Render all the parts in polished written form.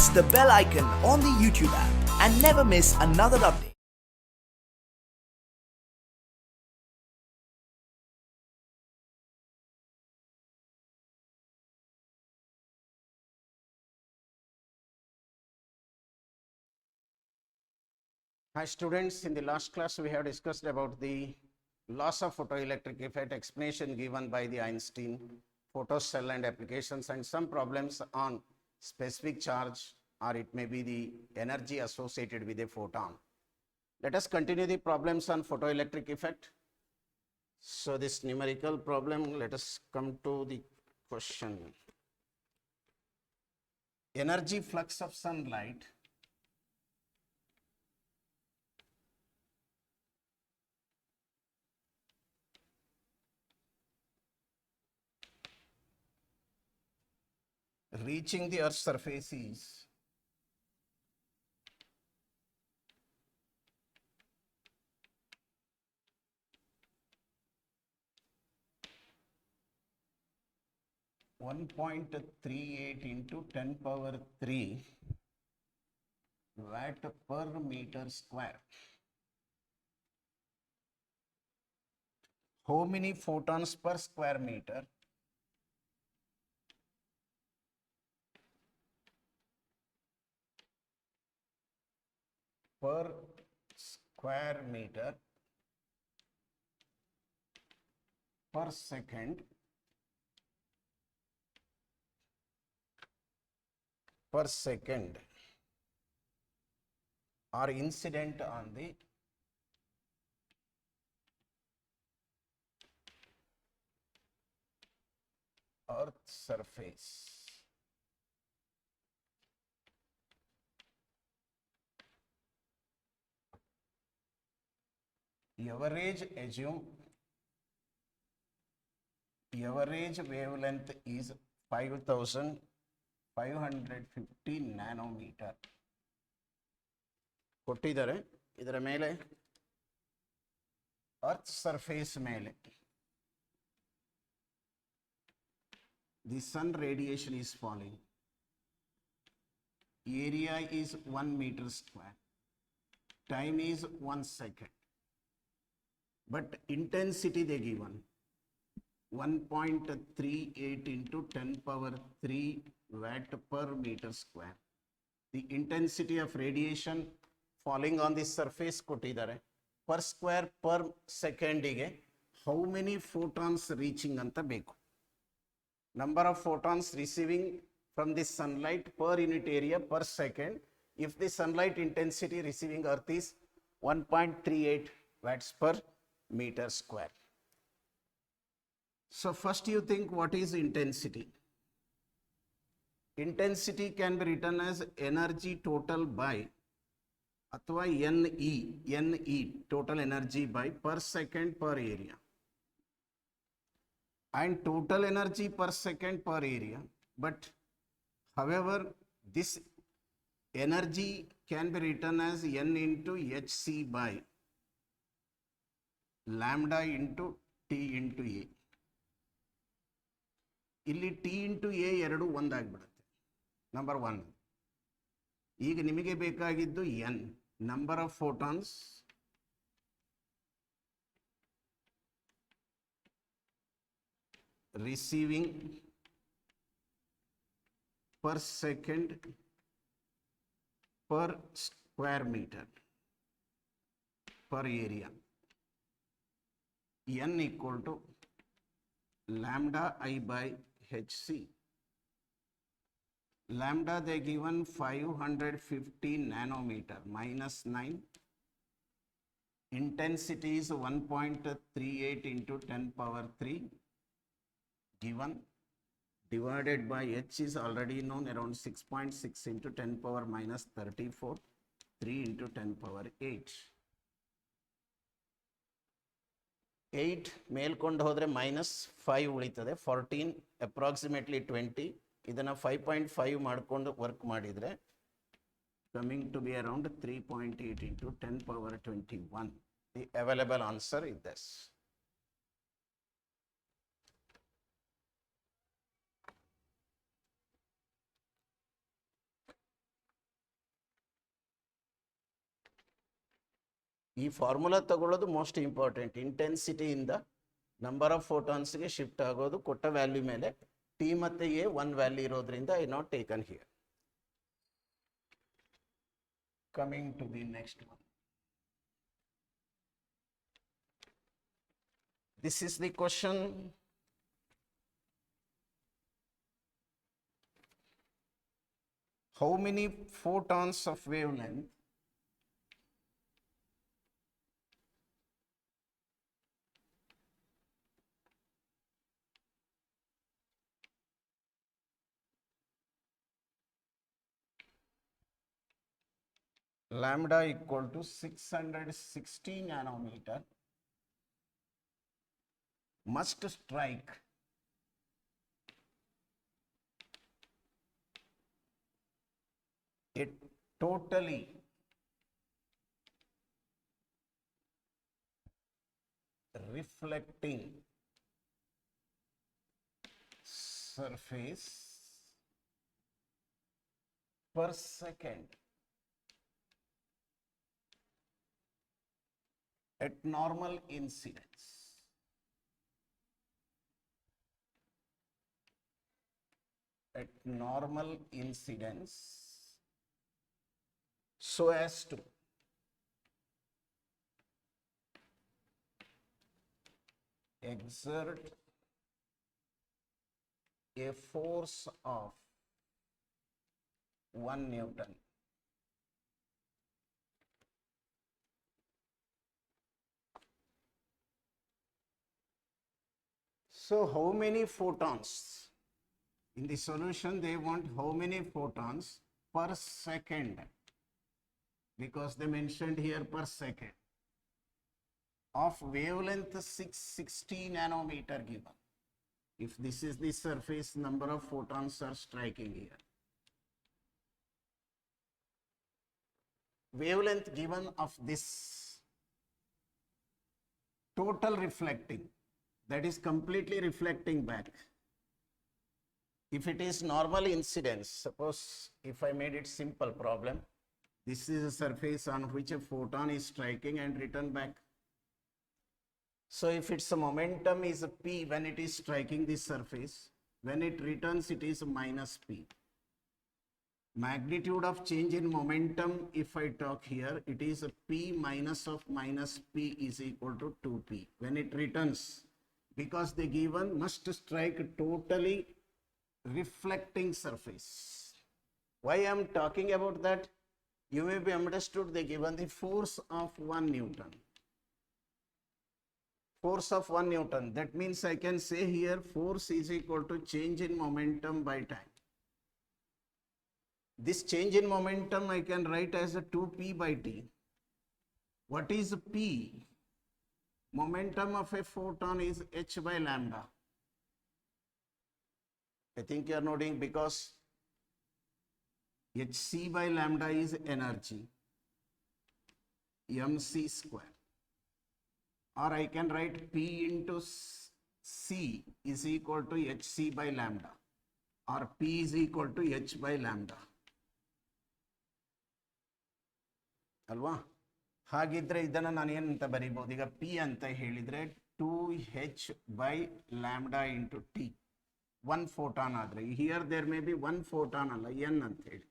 press the bell icon on the YouTube app and never miss another update. Hi students, in the last class we have discussed about the loss of photoelectric effect, explanation given by the Einstein, photocell and applications, and some problems on specific charge, or it may be the energy associated with a photon. Let us continue the problems on photoelectric effect. So this numerical problem, let us come to the question. Energy flux of sunlight reaching the Earth's surface is 1.38 into 10 power 3 watt per meter square. How many photons per square meter? Per square meter per second are incident on the Earth's surface. Average wavelength is 5550 nanometer. ಕೊಟ್ಟಿದ್ದಾರೆ ಇದರ ಮೇಲೆ earth surface ಮೇಲೆ the sun radiation is falling. Area is 1 meter square. Time is 1 second. But intensity they given 1.38 into 10 power 3 watt per meter square. The intensity of radiation falling on the surface ಕೊಟ್ಟಿದ್ದಾರೆ per square per second ಗೆ how many photons reaching ಅಂತ ಬೇಕು. Number of photons receiving from the sunlight per unit area per second if the sunlight intensity receiving earth is 1.38 watts per meter square. So first you think what is intensity? Intensity can be written as energy total by अथवा NE total energy by per second per area, and total energy per second per area, but however this energy can be written as N into Hc by lambda into T into A. ಇಲ್ಲಿ T into A ಎರಡು ಒಂದಾಗ್ಬಿಡುತ್ತೆ. Number 1. ಈಗ ನಿಮಗೆ ಬೇಕಾಗಿದ್ದು N, number of photons receiving per second per square meter per area. N equal to lambda I by Hc. Lambda they given 550 nanometer minus 9. Intensity is 1.38 into 10 power 3 given, divided by H is already known, around 6.6 into 10 power minus 34, 3 into 10 power 8. 8 ಮೇಲ್ಕೊಂಡು ಹೋದರೆ minus 5 ಉಳಿತದೆ, 14 approximately 20. ಇದನ್ನು 5.5 ಮಾಡಿಕೊಂಡು work ಮಾಡಿದರೆ coming to be around 3.8 into 10 power 21. The available answer is this. ಈ formula ತಗೊಳ್ಳೋದು most important. ಇಂಟೆನ್ಸಿಟಿಯಿಂದ number of ಫೋಟಾನ್ಸ್ಗೆ shift ಆಗೋದು ಕೊಟ್ಟ ವ್ಯಾಲ್ಯೂ ಮೇಲೆ. ಟಿ ಮತ್ತು ಎ ಒನ್ ವ್ಯಾಲ್ಯೂ ಇರೋದ್ರಿಂದ I not taken here. Coming to the next one. This is the question. How many photons of wavelength lambda equal to 660 nanometer must strike a totally reflecting surface per second at normal incidence. At normal incidence, so as to exert a force of 1 Newton. So how many photons? In the solution, they want how many photons per second, because they mentioned here per second, of wavelength 660 nanometer given. If this is the surface, number of photons are striking here. Wavelength given of this total reflecting, that is completely reflecting back. If it is normal incidence, suppose if I made it simple problem, this is a surface on which a photon is striking and return back. So if its momentum is p when it is striking this surface, when it returns it is minus p. Magnitude of change in momentum, if I talk here, it is p minus of minus p is equal to 2p. When it returns, because the given must strike totally reflecting surface. Why I am talking about that? You may be understood they given the force of 1 Newton. Force of 1 Newton. That means I can say here force is equal to change in momentum by time. This change in momentum I can write as a 2p by t. What is p? Momentum of a photon is h by lambda. I think you are noting, because hc by lambda is energy, mc square. Or I can write p into c is equal to hc by lambda, or p is equal to h by lambda. ಅಲ್ವಾ? ಹಾಗಿದ್ರೆ ಇದನ್ನು ನಾನು ಏನಂತ ಬರೀಬಹುದು? ಈಗ P ಅಂತ ಹೇಳಿದ್ರೆ 2h by lambda into t. 1 photon ಆದರೆ, here there may be 1 photon ಅಲ್ಲ, n ಅಂತ ಹೇಳಿ.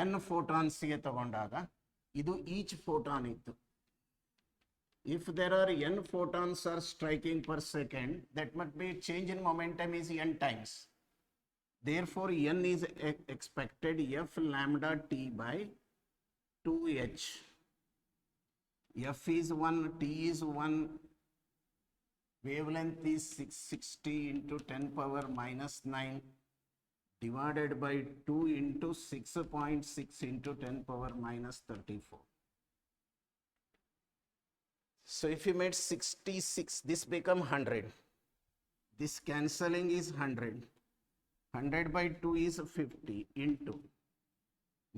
n photonsಗೆ ತಗೊಂಡಾಗ ಇದು ಈಚ್ photon ಇತ್ತು. If there are n photons are striking per second, that must be change in momentum is n times. Therefore, n is expected f lambda t by 2h. F is 1, t is 1, wavelength is 660 into 10 power minus 9 divided by 2 into 6.6 into 10 power minus 34. So if you made 66, this become 100. This cancelling is 100. 100 by 2 is 50 into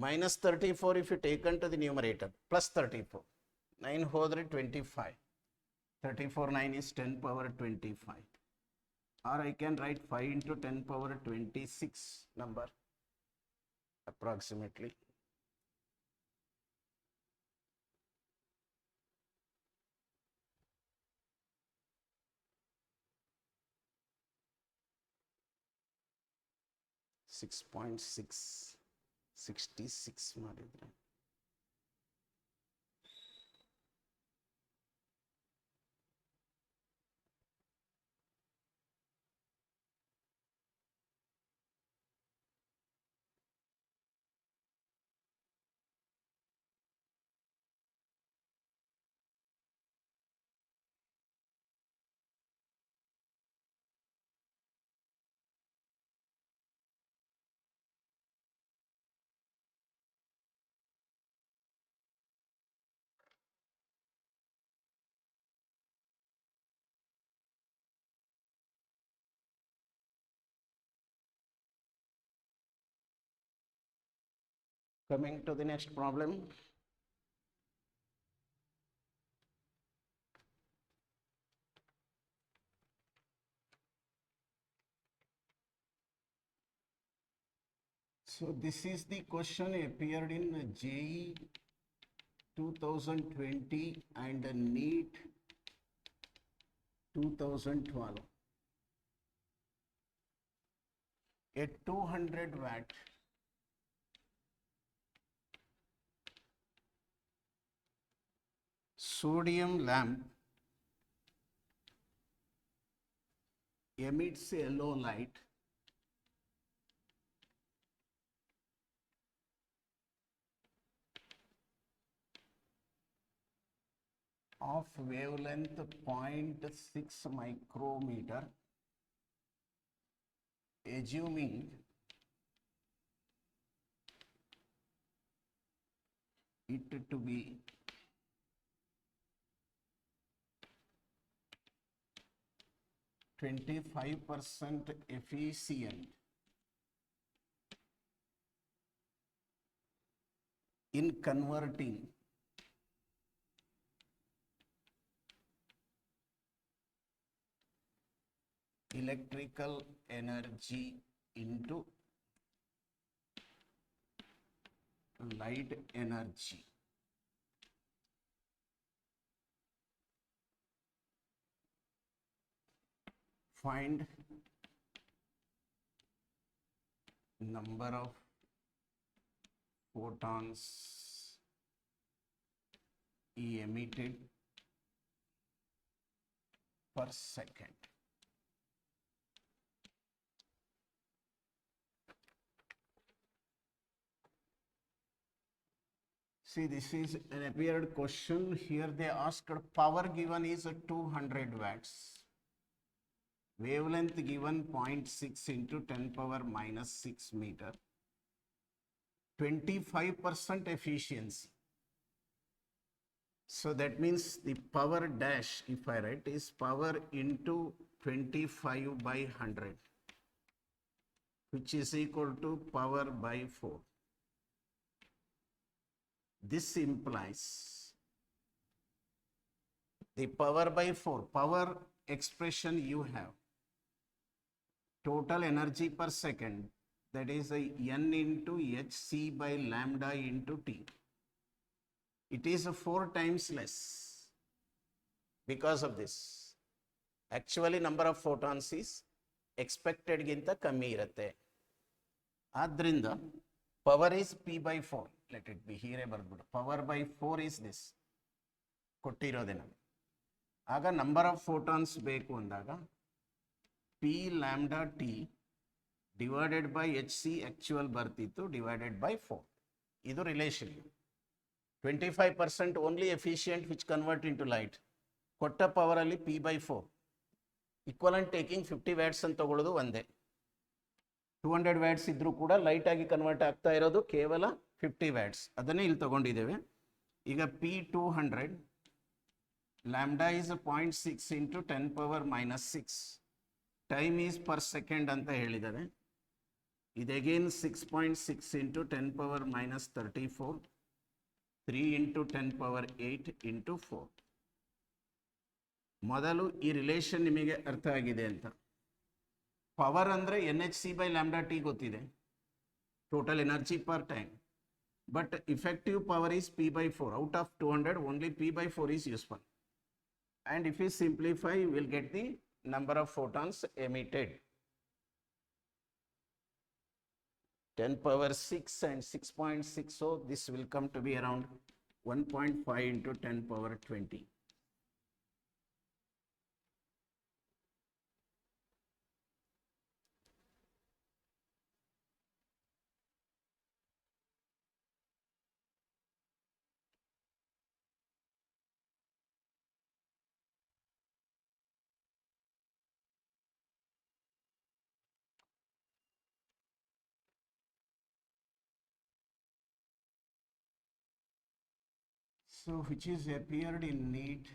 minus 34 if you take into the numerator, plus 34. 9 hodre 25. 34 9 is 10 power 25. Or I can write 5 into 10 power 26 number approximately. 6.666 ಮಾಡಿದ್ರೆ Coming to the next problem. So this is the question appeared in JEE 2020 and NEET 2012. A 200 watt sodium lamp emits yellow light of wavelength 0.6 micrometer, assuming it to be 25% efficient in converting electrical energy into light energy. Find number of photons emitted per second. See, this is an appeared question. Here they asked power given is 200 watts. Wavelength given 0.6 into 10 power minus 6 meter. 25% efficiency. So that means the power dash, if I write, is power into 25 by 100, which is equal to power by 4. This implies the power by 4, power expression you have, total energy per second, that is a N into Hc by lambda into T. It is 4 times less because of this. Actually number of photons is expected ginta kammi irutte. Adrinda power is P by 4. Let it be here. Power by 4 is this. ಕೊಟ್ಟಿರೋದೇ ನಮಗೆ. ಆಗ number of photons ಬೇಕು ಅಂದಾಗ P lambda T divided by Hc actual ಬರ್ತಿತ್ತು divided by 4. ಇದು relation. 25% only efficient which convert into light. ಕೊಟ್ಟ power ಅಲ್ಲಿ P by 4. Equivalent taking 50 watts ಅಂತ ತಗೊಳ್ಳೋದು ಒಂದೇ. 200 ವ್ಯಾಟ್ಸ್ ಇದ್ರೂ ಕೂಡ ಲೈಟ್ ಆಗಿ ಕನ್ವರ್ಟ್ ಆಗ್ತಾ ಇರೋದು ಕೇವಲ 50 ವ್ಯಾಟ್ಸ್. ಅದನ್ನೇ ಇಲ್ಲಿ ತಗೊಂಡಿದ್ದೇವೆ. ಈಗ P200 lambda is 0.6 into 10 power minus 6. Time is per second ಅಂತ ಹೇಳಿದ್ದಾರೆ. ಇದು again 6.6 into 10 power minus 34. 3 into 10 power 8 into 4. ಮೊದಲು ಈ ರಿಲೇಷನ್ ನಿಮಗೆ ಅರ್ಥ ಆಗಿದೆ ಅಂತ. ಪವರ್ ಅಂದರೆ NHc by lambda T ಗೊತ್ತಿದೆ, total energy per time. But effective power is P by 4. Out of 200, only P by 4 is useful. And if we simplify, we will get the number of photons emitted. 10 power 6 and 6.6, so this will come to be around 1.5 into 10 power 20. So which is appeared in NEET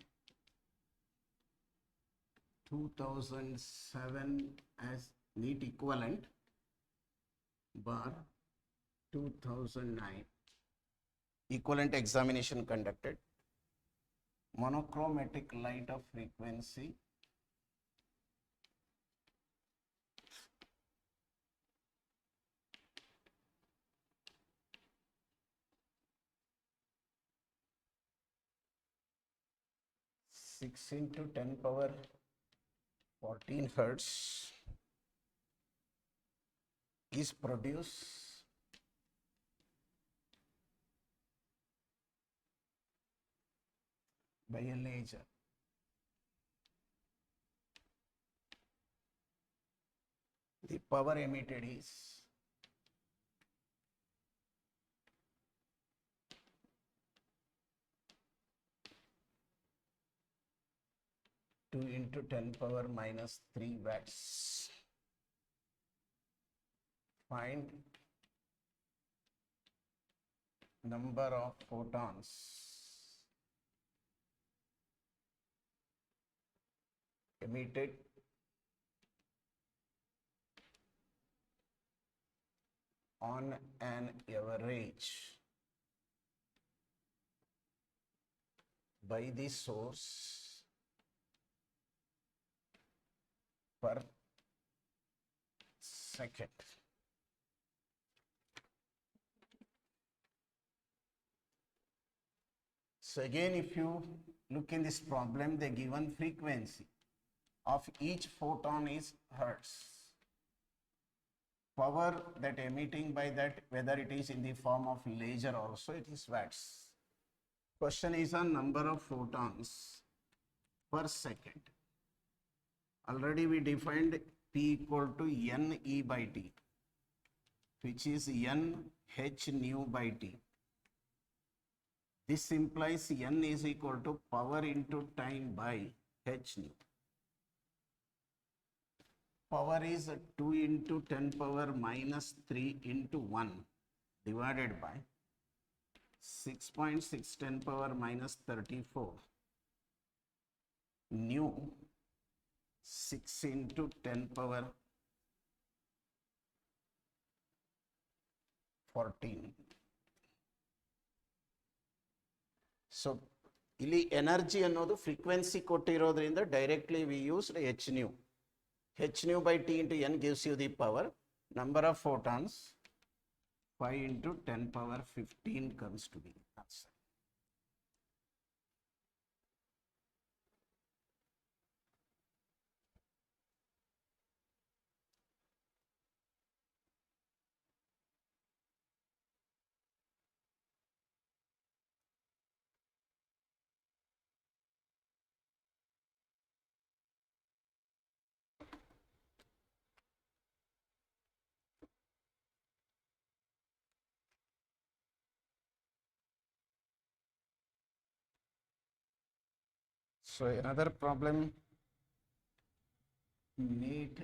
2007 as NEET equivalent bar 2009. Equivalent examination conducted. Monochromatic light of frequency. Six into 10 power 14 hertz is produced by a laser. The power emitted is 2 into 10 power minus 3 watts. Find number of photons emitted on an average by the source per second. So again, if you look in this problem, the given frequency of each photon is hertz. Power that emitting by that, whether it is in the form of laser also, it is watts. Question is on number of photons per second. Already we defined P equal to NE by T, which is N H nu by T. This implies N is equal to power into time by H nu. Power is 2 into 10 power minus 3 into 1 divided by 6.6 10 power minus 34 nu 6 into 10 power 14. So ಇಲ್ಲಿ energy ಅನ್ನೋದು frequency ಕೊಟ್ಟಿರೋದ್ರಿಂದ directly we used h nu. H nu by T into N gives you the power. Number of photons 5 into 10 power 15 comes to be answer. So another problem, NEET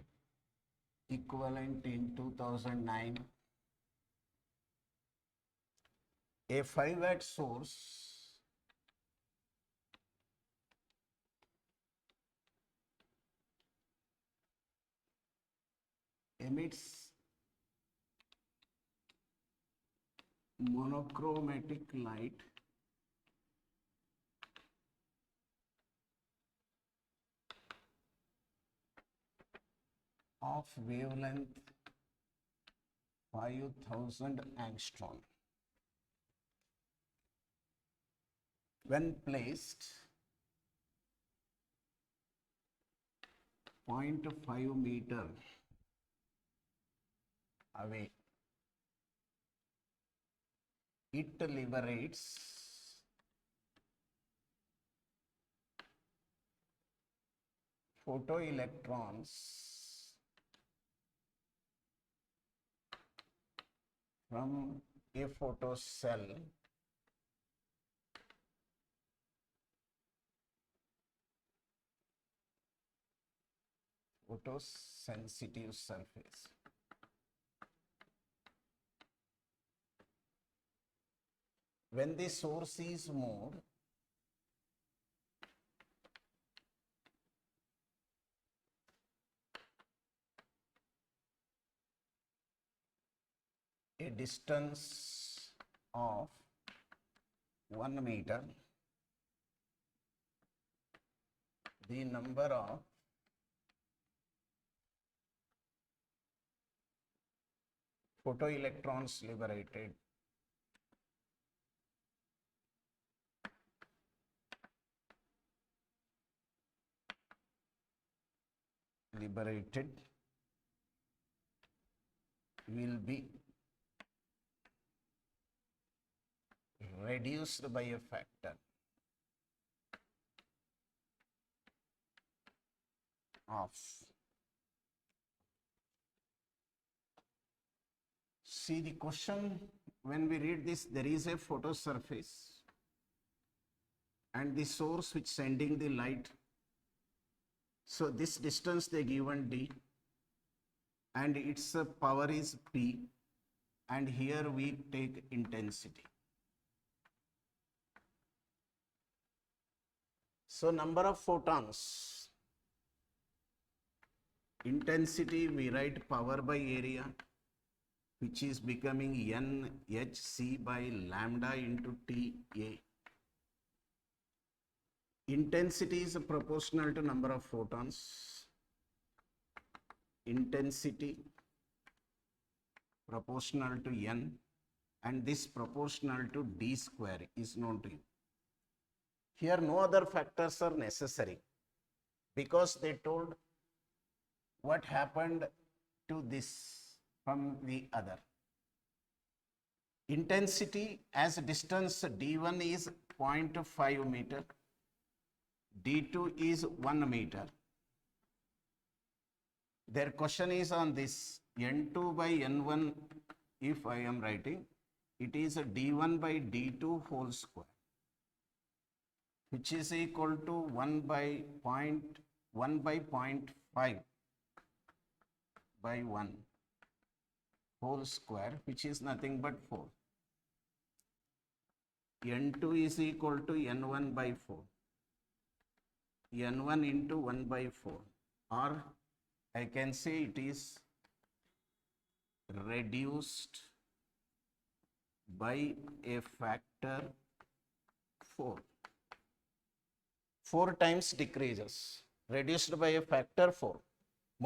equivalent in 2009. A 5 watt source emits monochromatic light of wavelength 5000 angstrom. When placed 0.5 meter away it liberates photoelectrons from a photocell photosensitive surface. When the source is moved, a distance of 1 meter, the number of photoelectrons liberated will be reduced by a factor of. See the question, when we read this, there is a photo surface and the source which sending the light. So this distance they given d and its power is p, and here we take intensity. So number of photons, intensity we write power by area, which is becoming NHC by lambda into TA. Intensity is proportional to number of photons. Intensity proportional to N, and this proportional to D square is known to you. Here no other factors are necessary because they told what happened to this from the other. Intensity as distance d1 is 0.5 meter, d2 is 1 meter. Their question is on this n2 by n1, if I am writing, it is a d1 by d2 whole square, which is equal to 1 by 0.5 by 1 whole square, which is nothing but 4. N2 is equal to N1 by 4. N1 into 1 by 4, or I can say it is reduced by a factor 4. 4 times decreases, reduced by a factor 4.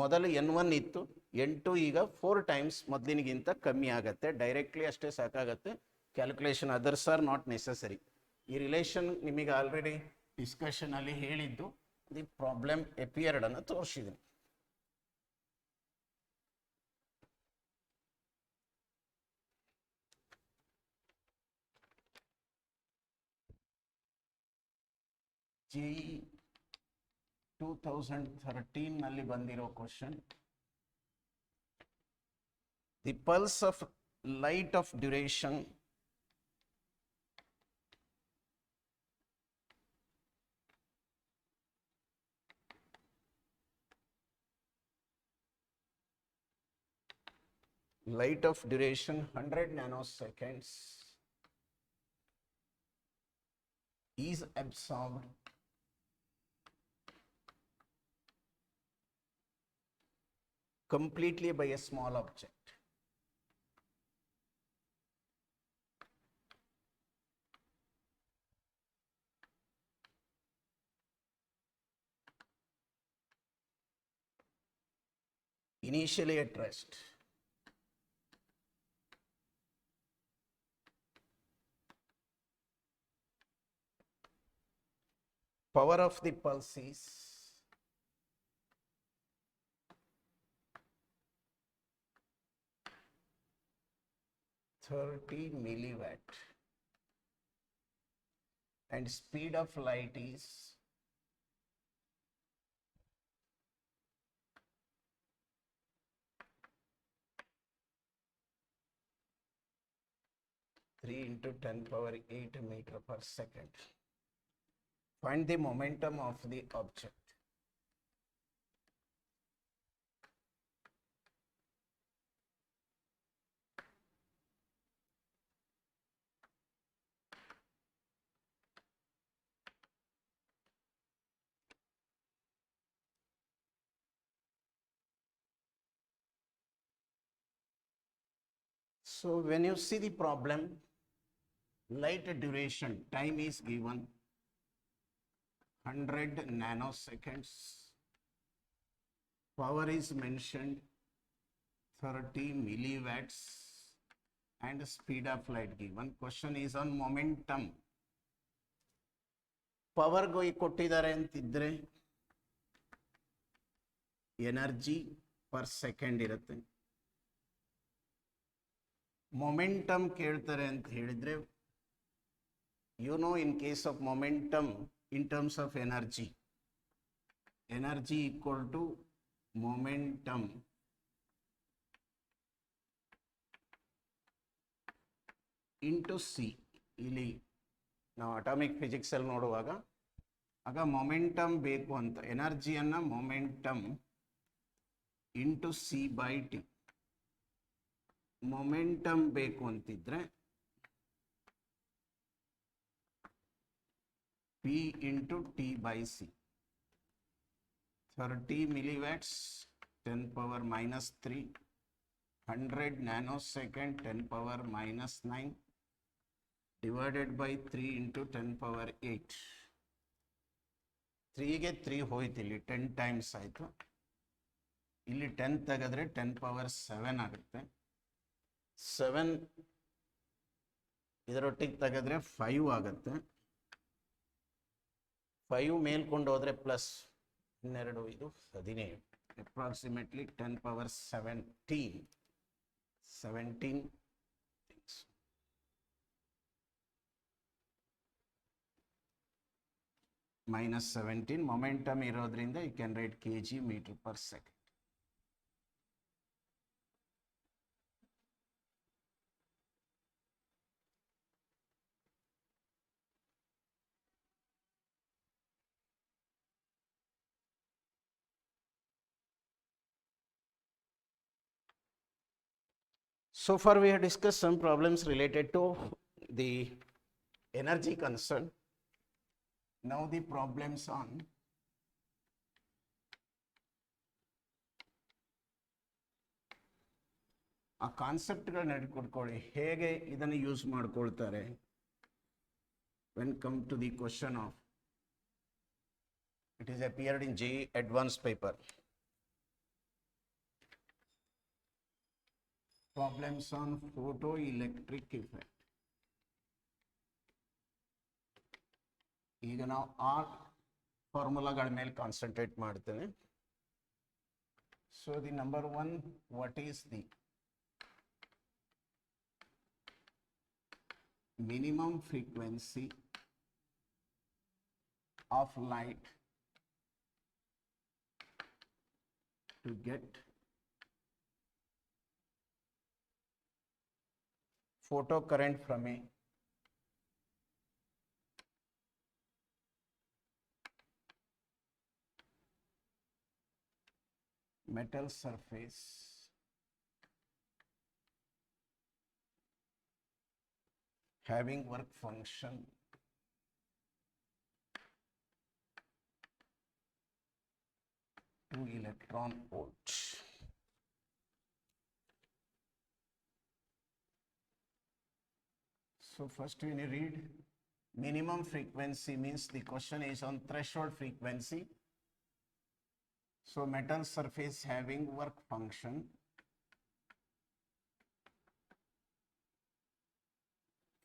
ಮೊದಲು N1 ಇತ್ತು, N2 ಈಗ 4 times ಮೊದಲಿನಗಿಂತ ಕಮ್ಮಿ ಆಗುತ್ತೆ. Directly ಅಷ್ಟೇ ಸಾಕಾಗುತ್ತೆ. Calculation others R not necessary. ಈ relation ನಿಮಗೆ already discussion ಅಲ್ಲಿ ಹೇಳಿದ್ದು, ದಿ ಪ್ರಾಬ್ಲಮ್ ಎಪಿಯರ್ಡ್ ಅನ್ನು ತೋರಿಸಿದ್ದೀನಿ. JEE 2013 ನಲ್ಲಿ ಬಂದಿರೋ question, the pulse of light off duration light of duration 100 nanoseconds is absorbed completely by a small object. Initially at rest. Power of the pulse is 30 milliwatt. and speed of light is 3 into 10 power 8 meter per second. Find the momentum of the object. So when you see the problem, light duration, time is given 100 nanoseconds. Power is mentioned 30 milliwatts and speed of light given. Question is on momentum. Power ಕೊಟ್ಟಿದ್ದಾರೆ ಅಂತಿದ್ರೆ energy per second ಇರುತ್ತೆ. Momentum ಕೇಳ್ತಾರೆ ಅಂತ ಹೇಳಿದ್ರೆ you know, in case of momentum, in terms of energy equal to momentum into c. ಇಲ್ಲಿ ನಾವು atomic physics ಅಲ್ಲಿ ನೋಡುವಾಗ ಆಗ ಮೊಮೆಂಟಮ್ ಬೇಕು ಅಂತ ಎನರ್ಜಿಯನ್ನ momentum into C by T. Momentum ಬೇಕು ಅಂತಿದ್ರೆ P into T by C. 30 milliwatts 10 power minus 3, 100 nanosecond 10 power minus 9 divided by 3 into 10 power 8. 3 ಗೆ 3 ಹೋಯ್ತು, ಇಲ್ಲಿ 10 ಟೈಮ್ಸ್ ಆಯಿತು. ಇಲ್ಲಿ 10 ತೆಗೆದ್ರೆ 10 ಪವರ್ 7 ಆಗುತ್ತೆ. 7 ಇದರೊಟ್ಟಿಗೆ ತೆಗೆದ್ರೆ 5 ಆಗುತ್ತೆ. 5 ಮೇಲ್ಕೊಂಡು ಹೋದ್ರೆ ಪ್ಲಸ್ 12 ಇದು 17, approximately 10 power 17 things. Minus 17 momentum ಇರೋದ್ರಿಂದ you can write kg meter per second. So far we have discussed some problems related to the energy concern. Now the problems on ಆ ಕಾನ್ಸೆಪ್ಟ್ಗಳನ್ನ ಹಿಡ್ಕೊಡ್ಕೊಳ್ಳಿ, ಹೇಗೆ ಇದನ್ನು ಯೂಸ್ ಮಾಡ್ಕೊಳ್ತಾರೆ when come to the question of, it is appeared in JEE advanced paper. Problems on photoelectric effect. ಈಗ ನಾವು ಆ ಫಾರ್ಮುಲಾಗಳ ಮೇಲೆ concentrate ಮಾಡ್ತೇವೆ. So the number 1, what is the minimum frequency of light to get photo current from a metal surface having work function to electron volt. So first when you read minimum frequency means the question is on threshold frequency. So metal surface having work function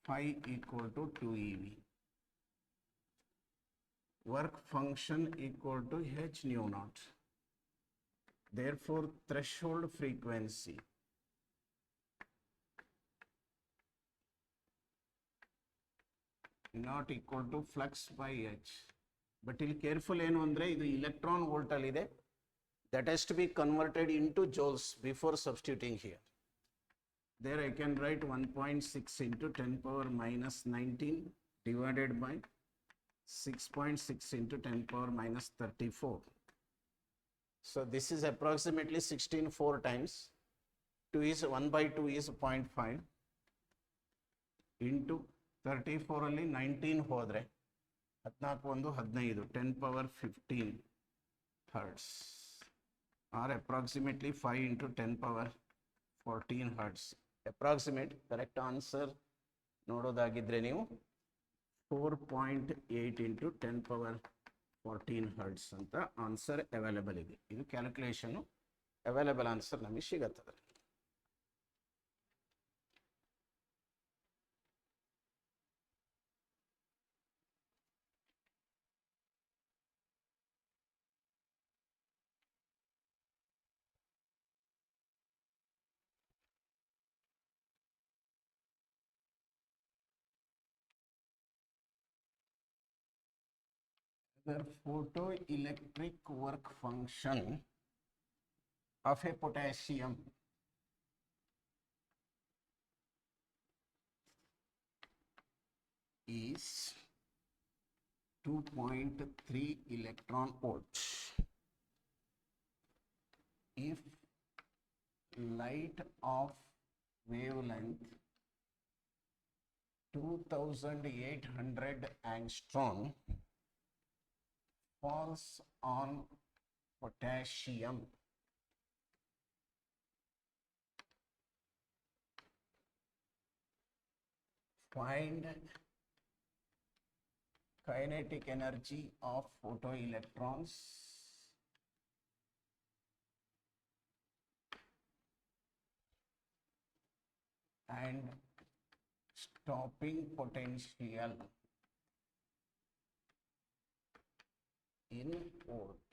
phi equal to 2 eV. Work function equal to h nu naught. Therefore threshold frequency not equal to flux by H. But ಇಲ್ಲಿ careful ಏನು ಅಂದರೆ ಇದು electron volt ಅಲ್ಲಿದೆ. That has to be converted into joules before substituting here. There I can write 1.6 into 10 power minus 19 divided by 6.6 into 10 power minus 34. So this is approximately 16 4 times. 2 is 1 by 2 is 0.5 into 34 ಅಲ್ಲಿ 19 ಹೋದರೆ 14 1 15 10 power 15 hertz or approximately 5 into 10 power 14 hertz. Approximate correct answer ನೋಡೋದಾಗಿದ್ರೆ ನೀವು 4.8 into 10 power 14 hertz ಅಂತ answer available ಇದೆ. ಇದು calculation available answer ನಮಗೆ ಸಿಗುತ್ತದೆ. The photoelectric work function of a potassium is 2.3 electron volts. If light of wavelength 2800 angstrom falls on potassium, find kinetic energy of photoelectrons and stopping potential in volt.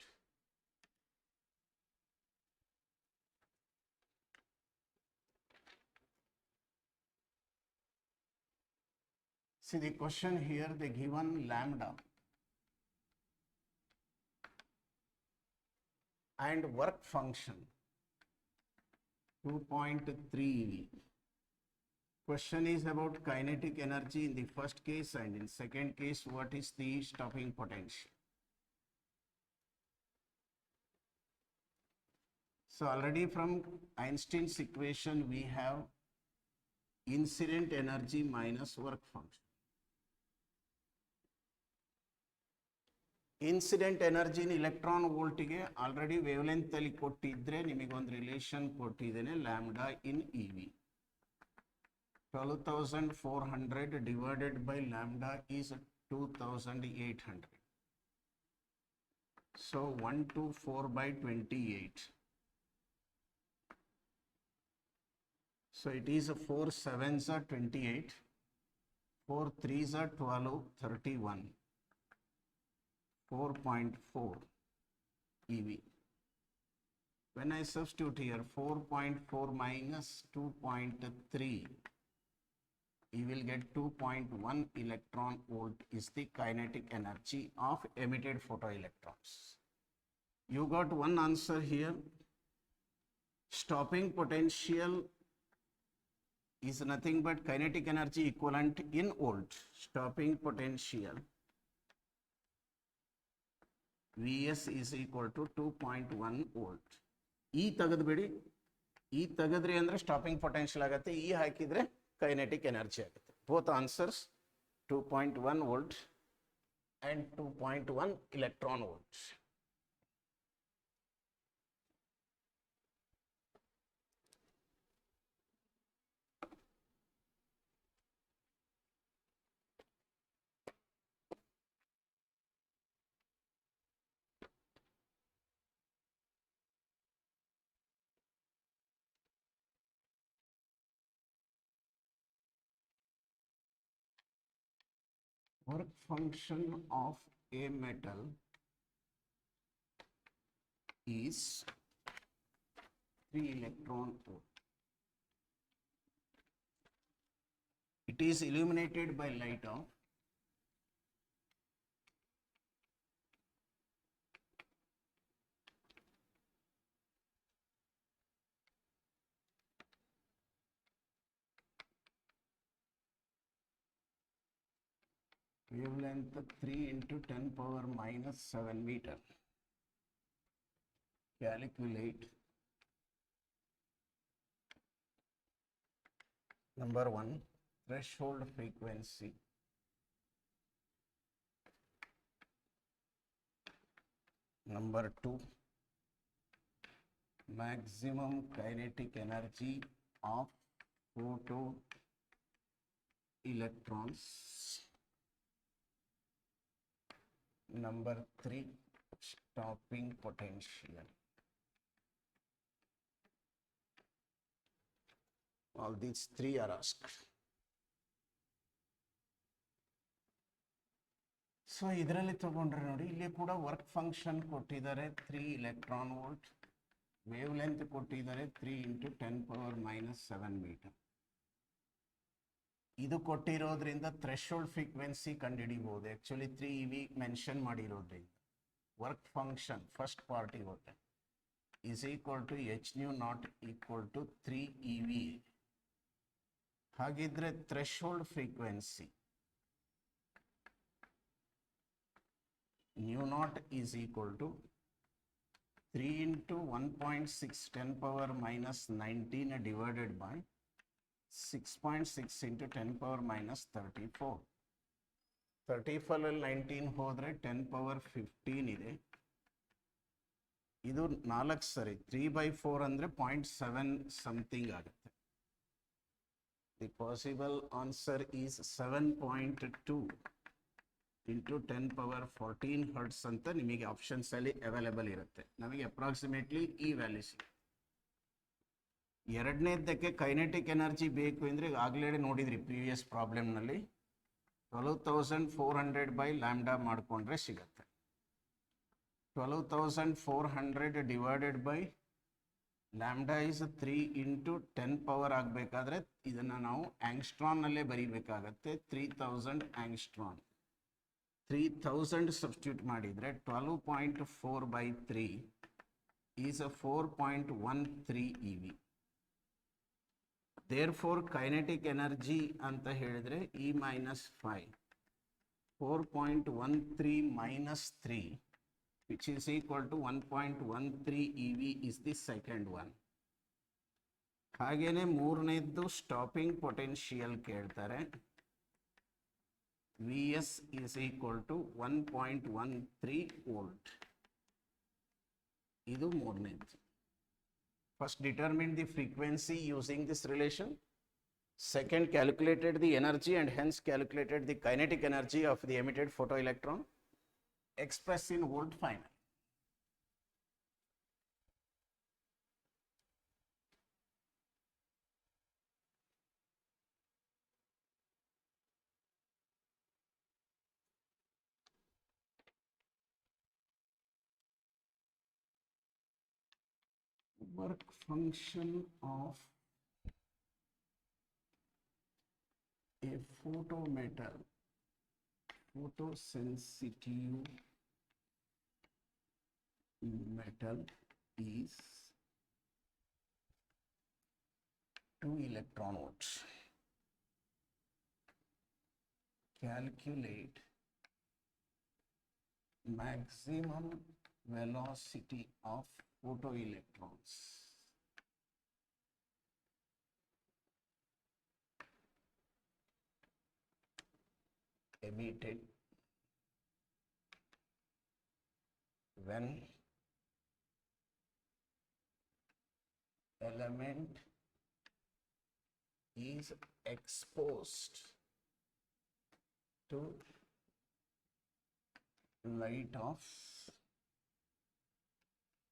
See the question here, they given lambda and work function 2.3 eV. Question is about kinetic energy in the first case, and in second case what is the stopping potential. So already from Einstein's equation we have incident energy minus work function. Incident energy in electron volt ಗೆ already wavelength ಅಲ್ಲಿ ಕೊಟ್ಟಿದ್ರೆ ನಿಮಗೆ ಒಂದು relation ಕೊಟ್ಟಿದ್ದೇನೆ lambda in eV. 12,400 divided by lambda is 2,800. So 124 by 28. So it is 4 7s are 28, 4 3s are 12, 31, 4.4 eV. When I substitute here 4.4 minus 2.3, you will get 2.1 electron volt is the kinetic energy of emitted photoelectrons. You got one answer here. Stopping potential is nothing but kinetic energy equivalent in volt. Stopping potential Vs is equal to 2.1 volt. E ತಗದ್ಬಿಡಿ, E ತಗದ್ರಿ ಅಂದ್ರೆ stopping potential ಆಗುತ್ತೆ, E ಹಾಕಿದ್ರೆ kinetic energy ಆಗುತ್ತೆ. Both answers 2.1 volt and 2.1 electron volts. Work function of a metal is 3 electron volt. It is illuminated by light of wavelength 3 into 10 power minus 7 meter. Calculate number 1 threshold frequency, number 2 maximum kinetic energy of photo electrons, number 3 stopping potential. All these three are asked. So ಇದರಲ್ಲಿ ತಗೊಂಡ್ರೆ ನೋಡಿ, ಇಲ್ಲಿ ಕೂಡ work function ಕೊಟ್ಟಿದ್ದಾರೆ 3 electron volt, wave length ಕೊಟ್ಟಿದ್ದಾರೆ 3 into 10 power minus 7 meter. ಇದು ಕೊಟ್ಟಿರೋದ್ರಿಂದ threshold frequency ಕಂಡುಹಿಡಿಬಹುದು. ಆಕ್ಚುಲಿ 3 EV ಮೆನ್ಷನ್ ಮಾಡಿರೋದ್ರಿಂದ ವರ್ಕ್ ಫಂಕ್ಷನ್ ಫಸ್ಟ್ ಪಾರ್ಟ್ ಇರುತ್ತೆ is equal to h nu naught equal to 3 EV. ಹಾಗಿದ್ರೆ threshold frequency nu naught is equal to 3 into 1.6 10 power minus 19 divided by 6.6 into 10 power minus 34. 34 ಅಲ್ಲಿ 19 ಹೋದ್ರೆ 10 power 15 ಇದೆ. ಇದು 4 ಸರಿ 3/4 ಅಂದ್ರೆ 0.7 something ಆಗುತ್ತೆ. The possible answer is 7.2 into 10 power 14 hertz ಅಂತ ನಿಮಗೆ ಆಪ್ಷನ್ಸ್ ಅಲ್ಲಿ ಅವೈಲೇಬಲ್ ಇರುತ್ತೆ. ನಮಗೆ ಅಪ್ರಾಕ್ಸಿಮೇಟ್ಲಿ ಈ ವ್ಯಾಲ್ಯೂ ಸಿಗುತ್ತೆ. ಎರಡನೇದಕ್ಕೆ ಕೈನೆಟಿಕ್ ಎನರ್ಜಿ ಬೇಕು ಅಂದರೆ ಆಗಲೇ ನೋಡಿದ್ರಿ ಪ್ರೀವಿಯಸ್ ಪ್ರಾಬ್ಲಮ್ನಲ್ಲಿ 12,400 by ಲ್ಯಾಂಬ್ಡಾ ಮಾಡಿಕೊಂಡ್ರೆ ಸಿಗುತ್ತೆ. 12,400 divided by lambda is 3 into 10 power ಆಗಬೇಕಾದ್ರೆ ಇದನ್ನು ನಾವು ಆಂಗ್ಸ್ಟ್ರಾನ್ನಲ್ಲೇ ಬರೀಬೇಕಾಗತ್ತೆ. 3000 ಆಂಗ್ಸ್ಟ್ರಾನ್. 3000 ಸಬ್ಸ್ಟಿಟ್ಯೂಟ್ ಮಾಡಿದರೆ 12.4 by 3 is a 4.13 EV. Therefore kinetic energy ಅಂತ ಹೇಳಿದ್ರೆ E minus 5 4.13 minus 3 which is equal to 1.13 EV is the second one. ಹಾಗೇನೆ ಮೂರನೇದ್ದು ಸ್ಟಾಪಿಂಗ್ ಪೊಟೆನ್ಷಿಯಲ್ ಕೇಳ್ತಾರೆ. Vs is equal to 1.13 volt. ಇದು ಮೂರನೇದು. First determined the frequency using this relation. Second calculated the energy and hence calculated the kinetic energy of the emitted photoelectron expressed in volt final. Work function of a photometal, photosensitive metal is 2 electron volts. Calculate maximum velocity of photoelectrons. Emitted when element is exposed to light of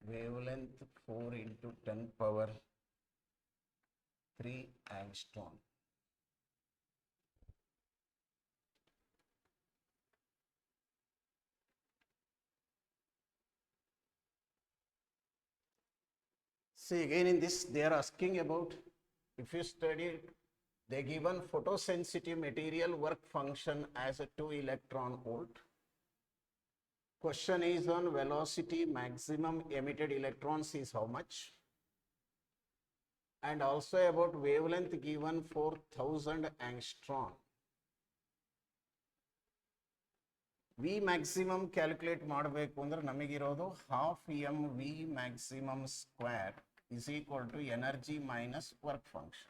wavelength 4 into 10 power 3 angstrom. See, again in this they are asking about, if you study, they given photosensitive material work function as a 2 electron volt. Question is on velocity, maximum emitted electrons is how much, and also about wavelength given 4000 angstrom. V maximum calculate ಮಾಡಬೇಕು ಅಂದ್ರೆ ನಮಗಿರೋದು half M V maximum square is equal to energy minus work function.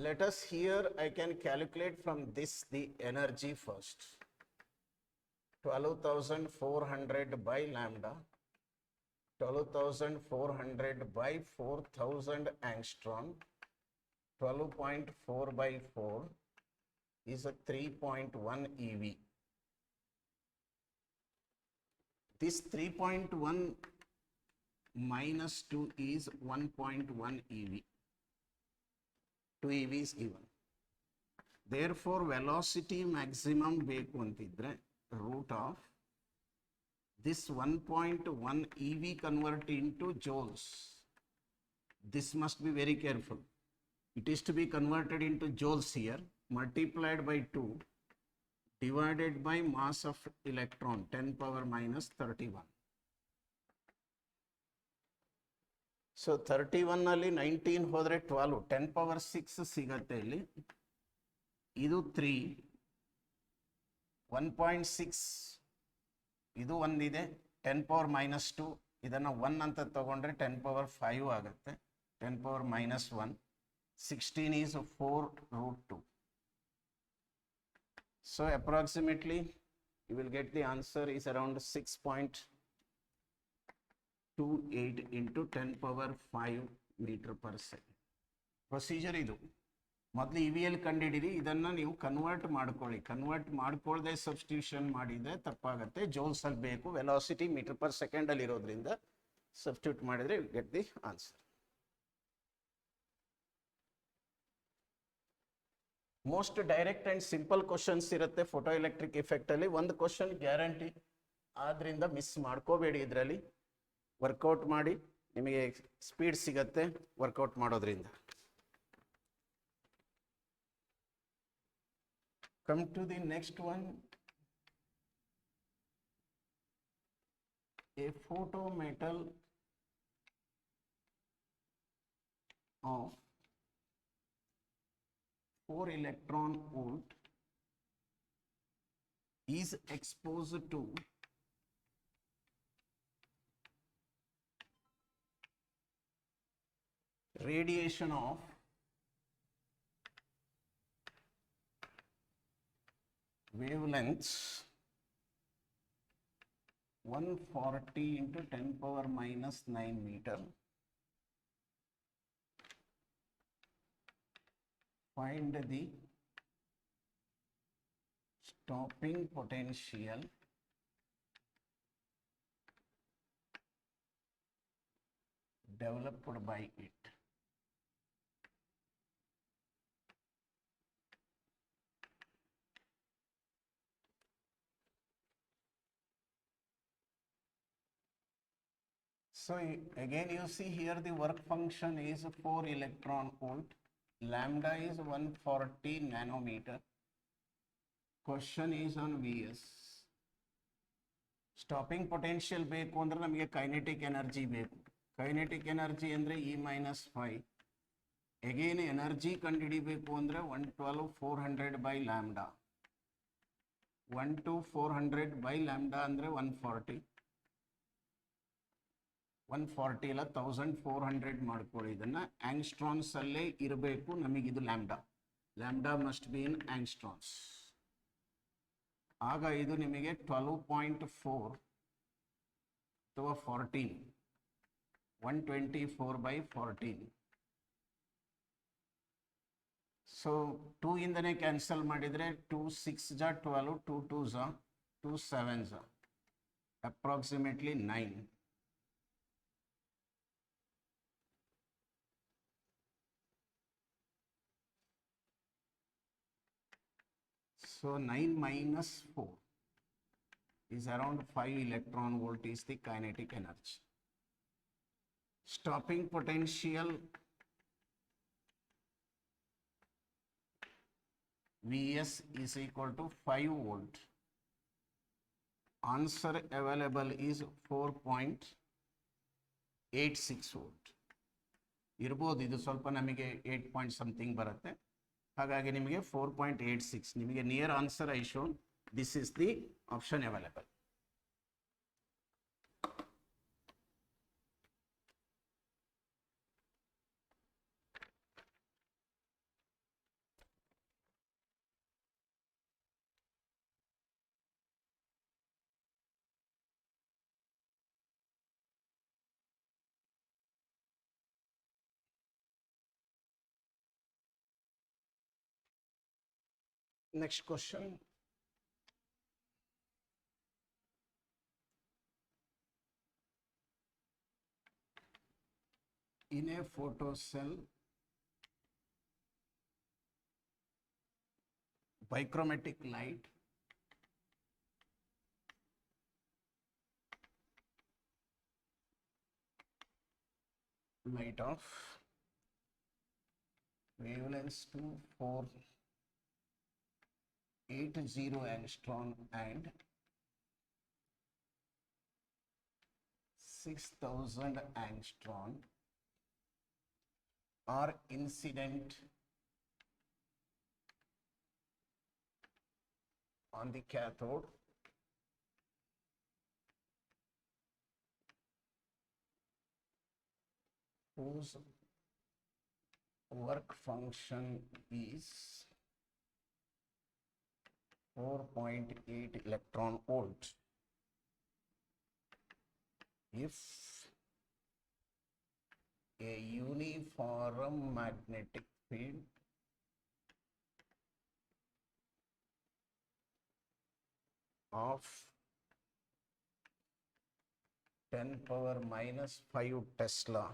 Let us here I can calculate from this the energy first. 12,400 by lambda, 12,400 by 4,000 angstrom, 12.4 by 4 is a 3.1 EV. This 3.1 minus 2 is 1.1 EV. 2 EV is given. Therefore, velocity maximum ಬೇಕು ಅಂತಿದ್ರೆ root of this 1.1 EV convert into joules. This must be very careful. It is to be converted into joules here, multiplied by 2, divided by mass of electron, 10 power minus 31. So 31 ನಲ್ಲಿ 19 ಹೋದರೆ 12, 10 power 6 ಸಿಗತ್ತೆ ಇಲ್ಲಿ. ಇದು 3, 1.6 ಇದು ಒಂದಿದೆ, 10 power minus 2 ಇದನ್ನು 1 ಅಂತ ತಗೊಂಡ್ರೆ 10 ಪವರ್ 5 ಆಗುತ್ತೆ, 10 power minus 1, 16 is 4 root 2. So approximately you will get the answer is around 6.28 into 10 power 5 meter per second. Procedure ಇದು. ಮೊದಲು ಇ ವಿ ಎಲ್ ಕಂಡುಹಿಡಿರಿ, ಇದನ್ನು ನೀವು ಕನ್ವರ್ಟ್ ಮಾಡ್ಕೊಳ್ಳಿ. ಕನ್ವರ್ಟ್ ಮಾಡ್ಕೊಳ್ಳದೆ ಸಬ್ಸ್ಟಿಟ್ಯೂಷನ್ ಮಾಡಿದರೆ ತಪ್ಪಾಗುತ್ತೆ. ಜೋಲ್ಸ್ ಅಲ್ಲಿ ಬೇಕು, ವೆಲಾಸಿಟಿ ಮೀಟರ್ ಪರ್ ಸೆಕೆಂಡ್ ಅಲ್ಲಿ ಇರೋದ್ರಿಂದ ಸಬ್ಸ್ಟಿಟ್ಯೂಟ್ ಮಾಡಿದರೆ you get the answer. Most direct and simple questions ಇರುತ್ತೆ ಫೋಟೋ ಎಲೆಕ್ಟ್ರಿಕ್ ಎಫೆಕ್ಟ್ ಅಲ್ಲಿ. ಒಂದು ಕ್ವಶನ್ ಗ್ಯಾರಂಟಿ, ಆದ್ರಿಂದ ಮಿಸ್ ಮಾಡ್ಕೋಬೇಡಿ. ಇದರಲ್ಲಿ ವರ್ಕೌಟ್ ಮಾಡಿ, ನಿಮಗೆ ಸ್ಪೀಡ್ ಸಿಗತ್ತೆ ವರ್ಕೌಟ್ ಮಾಡೋದ್ರಿಂದ. Come to the next one. A photometal of 4 electron volt is exposed to radiation of wavelengths 140 into 10 power minus 9 meter. Find the stopping potential developed by it. So again you see here the work function is 4 electron volt, lambda is 140 nanometer. Question is on Vs. Stopping potential ಬೇಕು ಅಂದ್ರೆ ನಮಗೆ kinetic energy ಬೇಕು. Kinetic energy ಅಂದರೆ E-5. Again energy ಕಂಡುಹಿಡಿಬೇಕು ಅಂದರೆ 112 by lambda. 12400 by lambda ಅಂದರೆ 140. 140 ಇಲ್ಲ 1400 ಮಾಡ್ಕೊಳ್ಳಿ. ಇದನ್ನು ಆಂಗ್ಸ್ಟ್ರಾನ್ಸ್ ಅಲ್ಲೇ ಇರಬೇಕು ನಮಗಿದು lambda. Lambda must be in angstroms. ಆಗ ಇದು ನಿಮಗೆ 12.4 ಅಥವಾ 14, 124 by 14. ಸೊ 2 ಇಂದನೇ ಕ್ಯಾನ್ಸಲ್ ಮಾಡಿದರೆ 2 6 ಜಾ 12, 2 2 ಜಾ 2 7 ಜಾ approximately 9. So 9 minus 4 is around 5 electron volt is the kinetic energy. Stopping potential Vs is equal to 5 volt. Answer available is 4.86 volt. ಇರ್ಬೋದು, ಇದು ಸ್ವಲ್ಪ ನಮಗೆ 8 point something ಬರುತ್ತೆ. ಹಾಗಾಗಿ ನಿಮಗೆ 4.86 ನಿಮಗೆ near answer I shown this is the option available. Next question. In a photocell, bichromatic light of wavelengths 2480 angstrom and 6000 angstrom are incident on the cathode whose work function is 4.8 electron volt. If a uniform magnetic field of 10⁻⁵ Tesla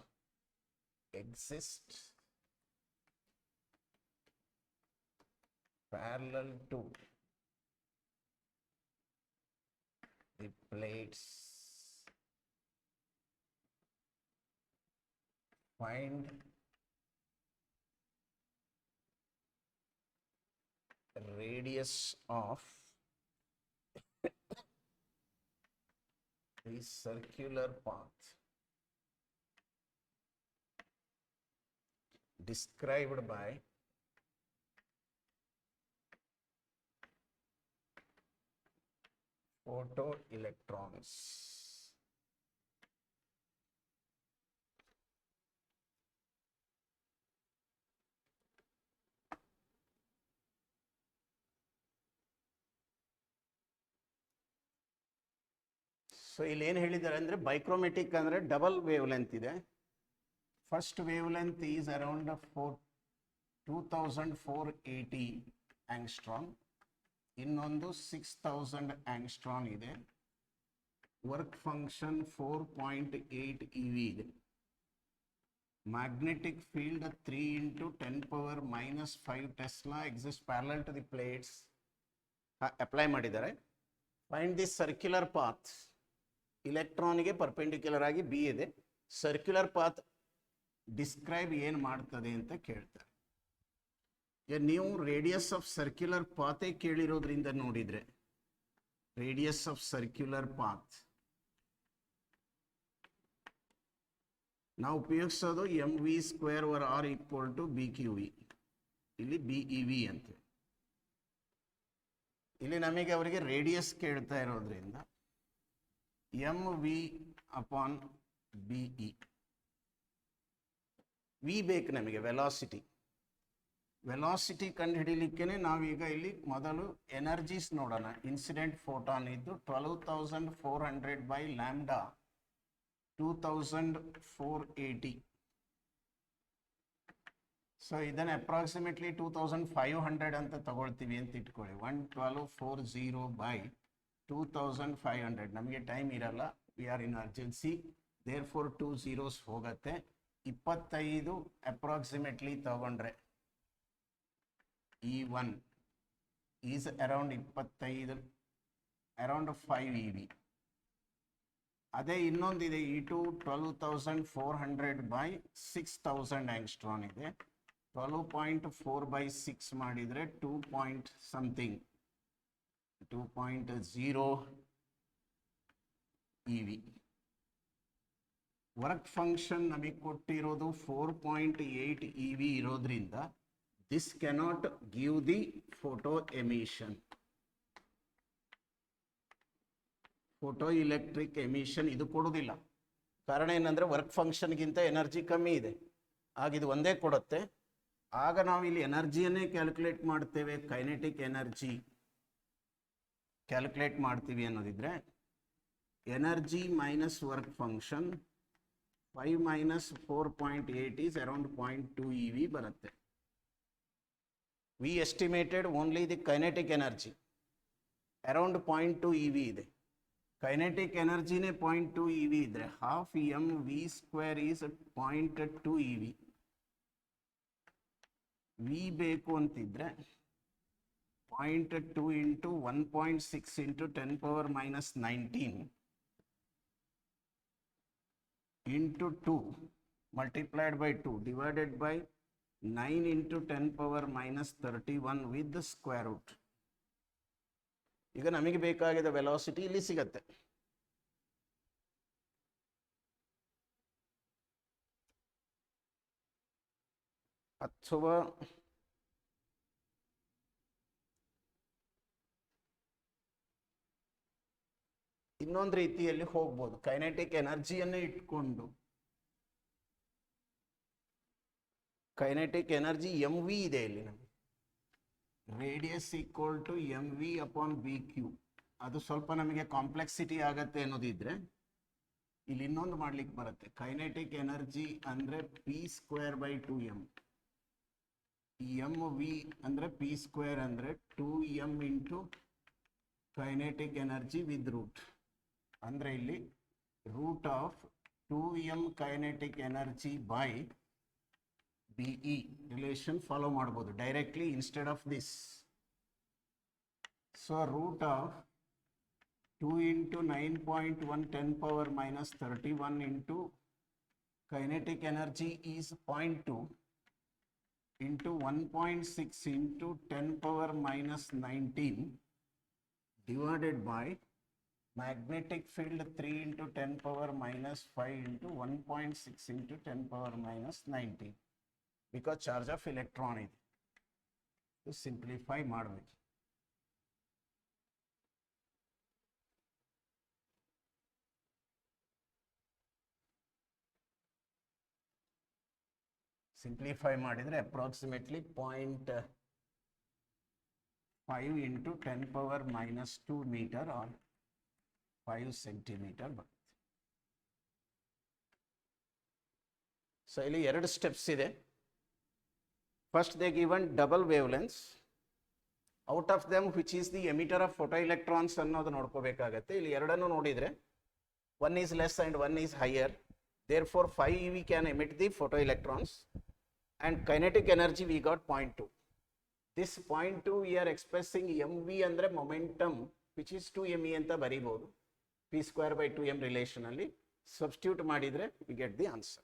exists parallel to the plates, find radius of the circular path described by photoelectrons. So ಇಲ್ಲಿ ಏನು ಹೇಳಿದ್ದಾರೆ ಅಂದರೆ bichromatic ಅಂದರೆ double wavelength ಇದೆ. First wavelength is around 2480 angstrom, ಇನ್ನೊಂದು 6000 angstrom ಇದೆ. Work function 4.8 EV ಇದೆ. Magnetic field 3 × 10⁻⁵ Tesla exist parallel to the plates apply ಮಾಡಿದ್ದಾರೆ. ಫೈಂಡ್ ದಿ ಸರ್ಕ್ಯುಲರ್ ಪಾತ್, ಇಲೆಕ್ಟ್ರಾನ್ಗೆ ಪರ್ಪೆಂಡಿಕ್ಯುಲರ್ ಆಗಿ ಬಿ ಇದೆ. ಸರ್ಕ್ಯುಲರ್ ಪಾತ್ ಡಿಸ್ಕ್ರೈಬ್ ಏನು ಮಾಡ್ತದೆ ಅಂತ ಕೇಳ್ತಾರೆ. ನೀವು ರೇಡಿಯಸ್ ಆಫ್ ಸರ್ಕ್ಯುಲರ್ ಪಾತೇ ಕೇಳಿರೋದ್ರಿಂದ ನೋಡಿದ್ರೆ ರೇಡಿಯಸ್ ಆಫ್ ಸರ್ಕ್ಯುಲರ್ ಪಾತ್ ನಾವು ಉಪಯೋಗಿಸೋದು mv²/r = BQV. ಇಲ್ಲಿ BeV ಅಂತ. ಇಲ್ಲಿ ನಮಗೆ ಅವರಿಗೆ ರೇಡಿಯಸ್ ಕೇಳ್ತಾ ಇರೋದ್ರಿಂದ mv/BE. ವಿ ಬೇಕು ನಮಗೆ, ವೆಲಾಸಿಟಿ ಕಂಡು ಹಿಡಿಲಿಕ್ಕೆ ನಾವೀಗ ಇಲ್ಲಿ ಮೊದಲು ಎನರ್ಜೀಸ್ ನೋಡೋಣ. ಇನ್ಸಿಡೆಂಟ್ ಫೋಟಾನ್ ಇದ್ದು 12400 by ಲ್ಯಾಂಬ್ಡಾ 2480. ಸೊ ಇದನ್ನು ಅಪ್ರಾಕ್ಸಿಮೇಟ್ಲಿ 2500 ಅಂತ ತಗೊಳ್ತೀವಿ ಅಂತ ಇಟ್ಕೊಳ್ಳಿ. 11240 by 2500. ನಮಗೆ ಟೈಮ್ ಇರಲ್ಲ, we are in urgency, therefore 2 zeros ಹೋಗುತ್ತೆ. 25 ಅಪ್ರಾಕ್ಸಿಮೇಟ್ಲಿ ತಗೊಂಡ್ರೆ E1 is around 25, around 5 EV. ಅದೇ ಇನ್ನೊಂದಿದೆ E2 12400 by 6000 ಆಂಗ್ಸ್ಟ್ರಾಮ್ ಇದೆ. 12.4/6 ಮಾಡಿದರೆ 2.0 EV. ವರ್ಕ್ ಫಂಕ್ಷನ್ ನಮಗೆ ಕೊಟ್ಟಿರೋದು 4.8 EV ಇರೋದ್ರಿಂದ This cannot give the photo emission. Photo electric emission ಇದು ಕೊಡೋದಿಲ್ಲ. ಕಾರಣ ಏನಂದರೆ ವರ್ಕ್ ಫಂಕ್ಷನ್ಗಿಂತ ಎನರ್ಜಿ ಕಮ್ಮಿ ಇದೆ, ಆಗ ಇದು ಒಂದೇ ಕೊಡುತ್ತೆ. ಆಗ ನಾವು ಇಲ್ಲಿ ಎನರ್ಜಿಯನ್ನೇ ಕ್ಯಾಲ್ಕುಲೇಟ್ ಮಾಡ್ತೇವೆ, ಕೈನೆಟಿಕ್ ಎನರ್ಜಿ ಕ್ಯಾಲ್ಕುಲೇಟ್ ಮಾಡ್ತೀವಿ ಅನ್ನೋದಿದ್ರೆ energy minus work function 5 minus 4.8 is around 0.2 eV ಬರುತ್ತೆ. We estimated only the kinetic energy around 0.2 eV ಇದೆ. ಕೈನೆಟಿಕ್ ಎನರ್ಜಿನೇ 0.2 eV ಇದ್ರೆ half M V square is 0.2 eV. V ಬೇಕು ಅಂತಿದ್ರೆ 0.2 into 1.6 into 10 power minus 19 into 2 multiplied by 2 divided by 9 into 10 power minus 31 with the square root. ಈಗ ನಮಗೆ ಬೇಕಾಗಿದ್ದ velocity ಇಲ್ಲಿ ಸಿಗತ್ತೆ. ಅಥವಾ ಇನ್ನೊಂದು ರೀತಿಯಲ್ಲಿ ಹೋಗ್ಬೋದು, ಕೈನೆಟಿಕ್ ಎನರ್ಜಿಯನ್ನೇ ಇಟ್ಕೊಂಡು ಕೈನೆಟಿಕ್ ಎನರ್ಜಿ ಎಮ್ ವಿ ಇದೆ ಇಲ್ಲಿ ನಮಗೆ, radius equal to m v upon B q. ಅದು ಸ್ವಲ್ಪ ನಮಗೆ ಕಾಂಪ್ಲೆಕ್ಸಿಟಿ ಆಗತ್ತೆ ಅನ್ನೋದಿದ್ರೆ ಇಲ್ಲಿ ಇನ್ನೊಂದು ಮಾಡ್ಲಿಕ್ಕೆ ಬರುತ್ತೆ. ಕೈನೆಟಿಕ್ ಎನರ್ಜಿ ಅಂದರೆ p square by 2m. M v ಅಂದರೆ ಪಿ ಸ್ಕ್ವೇರ್ ಅಂದರೆ 2m into kinetic energy with root. ಅಂದರೆ ಇಲ್ಲಿ root of 2m kinetic energy by BE relation follow ಮಾಡಬಹುದು directly instead of this. So root of 2 into 9.1 10 power minus 31 into kinetic energy is 0.2 into 1.6 into 10 power minus 19 divided by magnetic field 3 into 10 power minus 5 into 1.6 into 10 power minus 19. Because charge of electron ಇದೆ. to simplify ಮಾಡಬೇಕು. Simplify ಮಾಡಿದರೆ approximately 0.5 into 10 power minus 2 meter or 5 centimeter ಬರುತ್ತೆ. So ಇಲ್ಲಿ ಎರಡು steps ಇದೆ. First they given double wavelengths. Out of them which is the emitter of photo electrons ಅನ್ನೋದು ನೋಡ್ಕೋಬೇಕಾಗತ್ತೆ. ಇಲ್ಲಿ ಎರಡನ್ನು ನೋಡಿದರೆ one is less and one is higher. Therefore 5 eV can emit the photoelectrons and kinetic energy we got 0.2. This 0.2 we are expressing mv andre momentum which is 2me anta baribodu. P square by 2m relation alli substitute madidre we get the answer.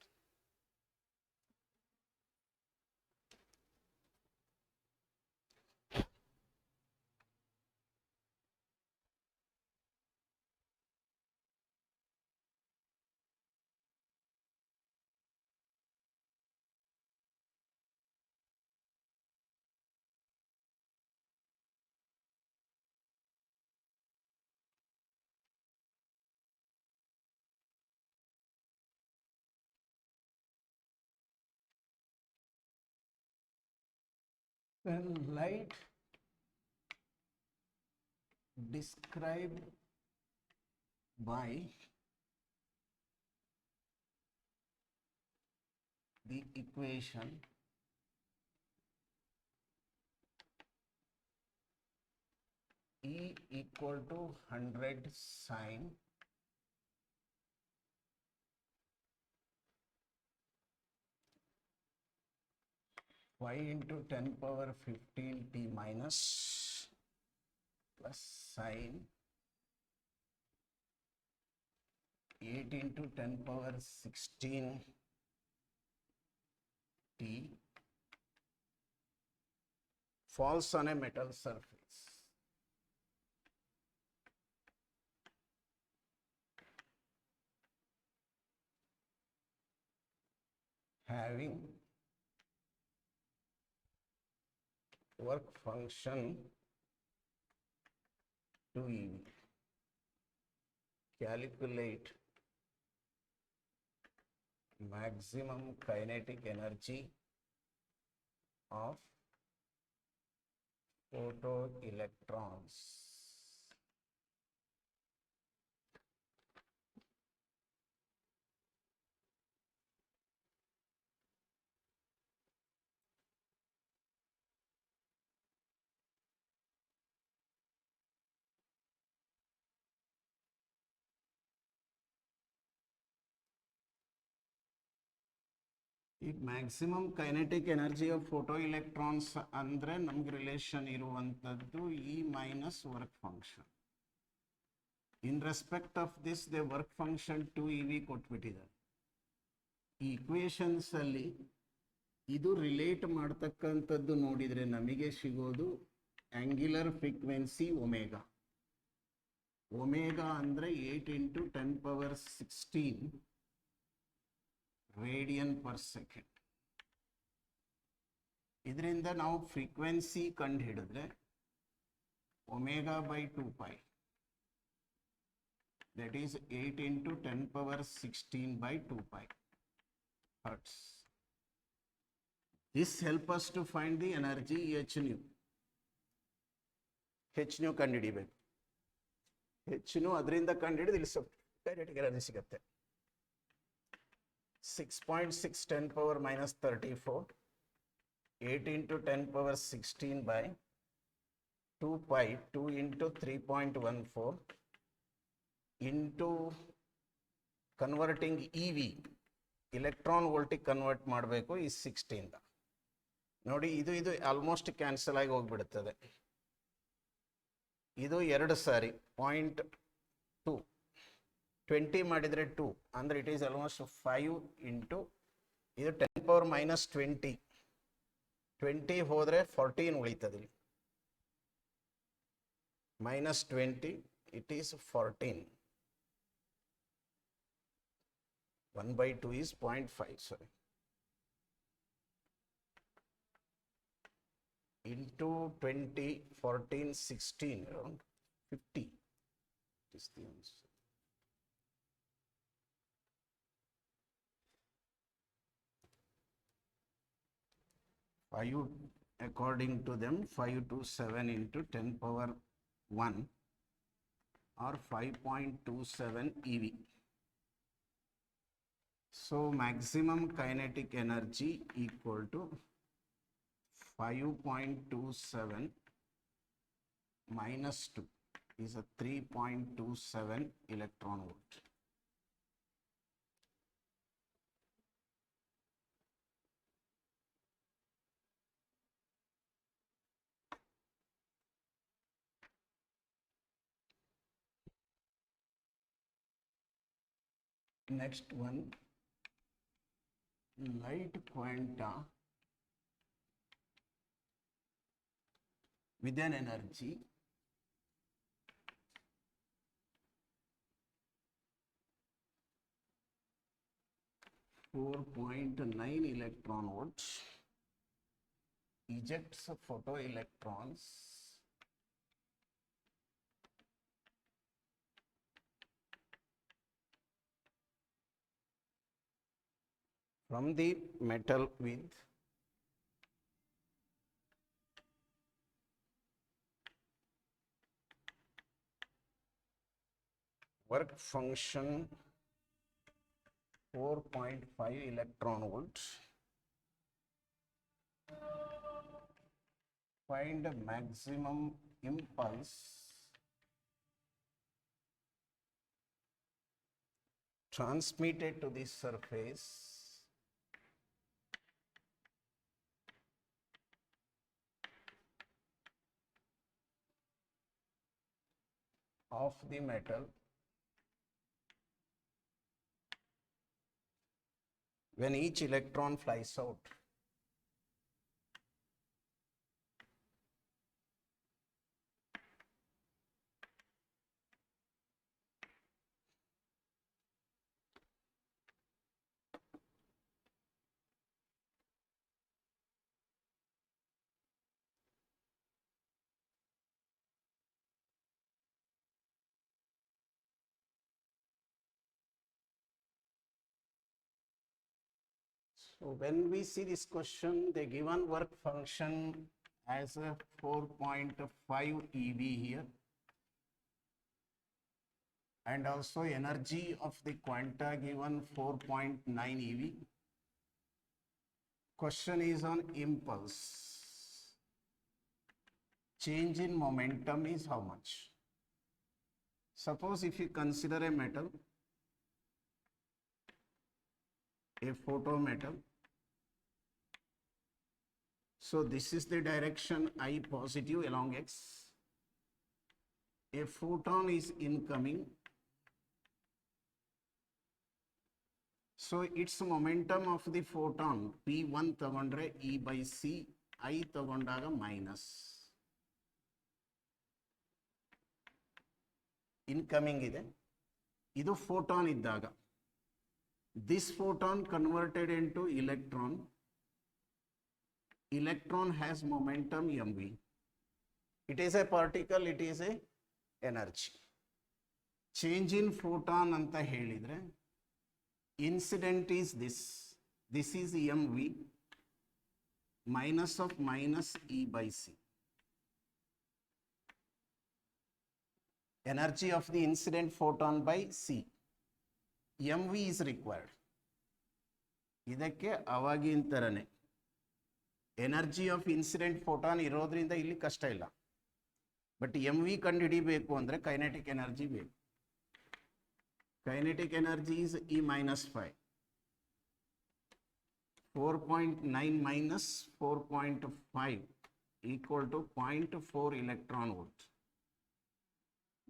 When light described by the equation E equal to 100 sin 5 into 10 power 15 t minus plus sin 8 into 10 power 16 t falls on a metal surface having work function to EV. Calculate maximum kinetic energy of photoelectrons. ಈಗ maximum kinetic energy of photo electrons ಅಂದರೆ ನಮ್ಗೆ relation ಇರುವಂಥದ್ದು E minus work function. In respect of this the work function to E V ಕೊಟ್ಬಿಟ್ಟಿದ್ದಾರೆ. ಈ equations ಅಲ್ಲಿ ಇದು relate ಮಾಡ್ತಕ್ಕಂಥದ್ದು ನೋಡಿದರೆ ನಮಗೆ ಸಿಗೋದು ಆಂಗ್ಯುಲರ್ ಫ್ರೀಕ್ವೆನ್ಸಿ ಒಮೆಗಾ. ಒಮೆಗಾ ಅಂದರೆ 8 × 10⁻16 ರೇಡಿಯನ್ ಪರ್ ಸೆಕೆಂಡ್. ಇದರಿಂದ ನಾವು ಫ್ರೀಕ್ವೆನ್ಸಿ ಕಂಡು ಹಿಡಿದ್ರೆ omega by 2π, that is 8 × 10⁻16/2π hertz. This helps us to find the energy h nu. h nu ಕಂಡು ಹಿಡಿಬೇಕು. h nu ಅದರಿಂದ ಕಂಡು ಹಿಡಿದು ಇಲ್ಲಿ ಡೈರೆಕ್ಟ್ ಎನರ್ಜಿ ಸಿಗುತ್ತೆ. 6.6 10⁻−34 8 × 10⁻16/2π 2 × 3.14 into converting EV electron ವೋಲ್ಟಿಗೆ ಕನ್ವರ್ಟ್ ಮಾಡಬೇಕು ಈ 16. ನೋಡಿ ಇದು ಆಲ್ಮೋಸ್ಟ್ ಕ್ಯಾನ್ಸಲ್ ಆಗಿ ಹೋಗ್ಬಿಡುತ್ತದೆ. ಇದು 2 ಸಾರಿ 0.2 20 ಮಾಡಿದರೆ 2 ಅಂದರೆ ಇಟ್ ಈಸ್ ಆಲ್ಮೋಸ್ಟ್ 5 ಇಂಟು ಇದು 10⁻−20 20 ಹೋದರೆ 14 ಉಳಿತದೆ. -20 it is 14. 1/2 is 0.5, sorry. Into 20, 14, 16, around 50 is the answer. 5, according to them, 5 to 7 into 10⁻1 or 5.27 EV. So maximum kinetic energy equal to 5.27 minus 2 is a 3.27 electron volt. Next one, light quanta with an energy (4.9 electron volts) ejects photoelectrons from the metal with work function 4.5 electron volts. Find maximum impulse transmitted to the surface of the metal when each electron flies out. So when we see this question, the given work function as a 4.5 eV here, and also energy of the quanta given 4.9 eV. Question is on impulse. Change in momentum is how much? Suppose if you consider a metal, a photometal. So this is the direction I positive along X. A photon is incoming. So its momentum of the photon P1 ತಗೊಂಡ್ರೆ E by C, I ತಗೊಂಡಾಗ minus. Incoming ಇದೆ. ಇದು photon ಇದ್ದಾಗ. This photon converted into electron. Electron has momentum mv. It is a particle, it is a energy. Change in photon ಅಂತ ಹೇಳಿದ್ರೆ incident is this is mv minus of minus E by C. Energy of the incident photon by C. mv is required. ಇದಕ್ಕೆ ಅವಾಗಿನ ತರನೇ energy of incident photon ಇರೋದ್ರಿಂದ ಇಲ್ಲಿ ಕಷ್ಟ ಇಲ್ಲ. But mv ಕಂಡು ಹಿಡಿಬೇಕು ಅಂದರೆ ಕೈನೆಟಿಕ್ ಎನರ್ಜಿ ಬೇಕು. Kinetic energy is E minus 5. 4.9 minus 4.5 equal to 0.4 electron volt.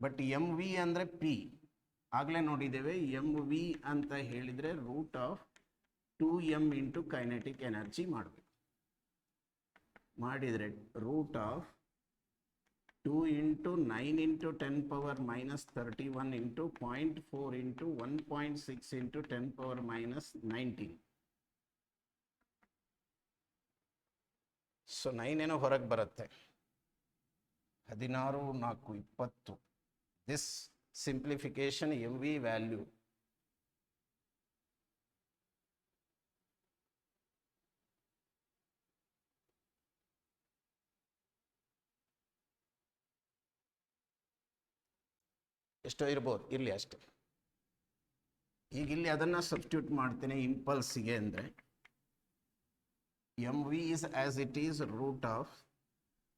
But mv ಅಂದರೆ P. ಆಗಲೇ ನೋಡಿದ್ದೇವೆ mv ಅಂತ ಹೇಳಿದರೆ root of 2m into kinetic energy ಮಾಡಬೇಕು. ಮಾಡಿದರೆ root of 2 into 9 into 10 power minus 31 into 0.4 into 1.6 into 10 power minus 19. So 9 ಏನೋ ಹೊರಗೆ ಬರುತ್ತೆ. 16 4 20. This simplification mv value ಎಷ್ಟೋ ಇರ್ಬೋದು, ಇರಲಿ ಅಷ್ಟೇ. ಈಗ ಇಲ್ಲಿ ಅದನ್ನು ಸಬ್ಸ್ಟಿಟ್ಯೂಟ್ ಮಾಡ್ತೇನೆ ಇಂಪಲ್ಸಿಗೆ ಅಂದರೆ mv is as it is root of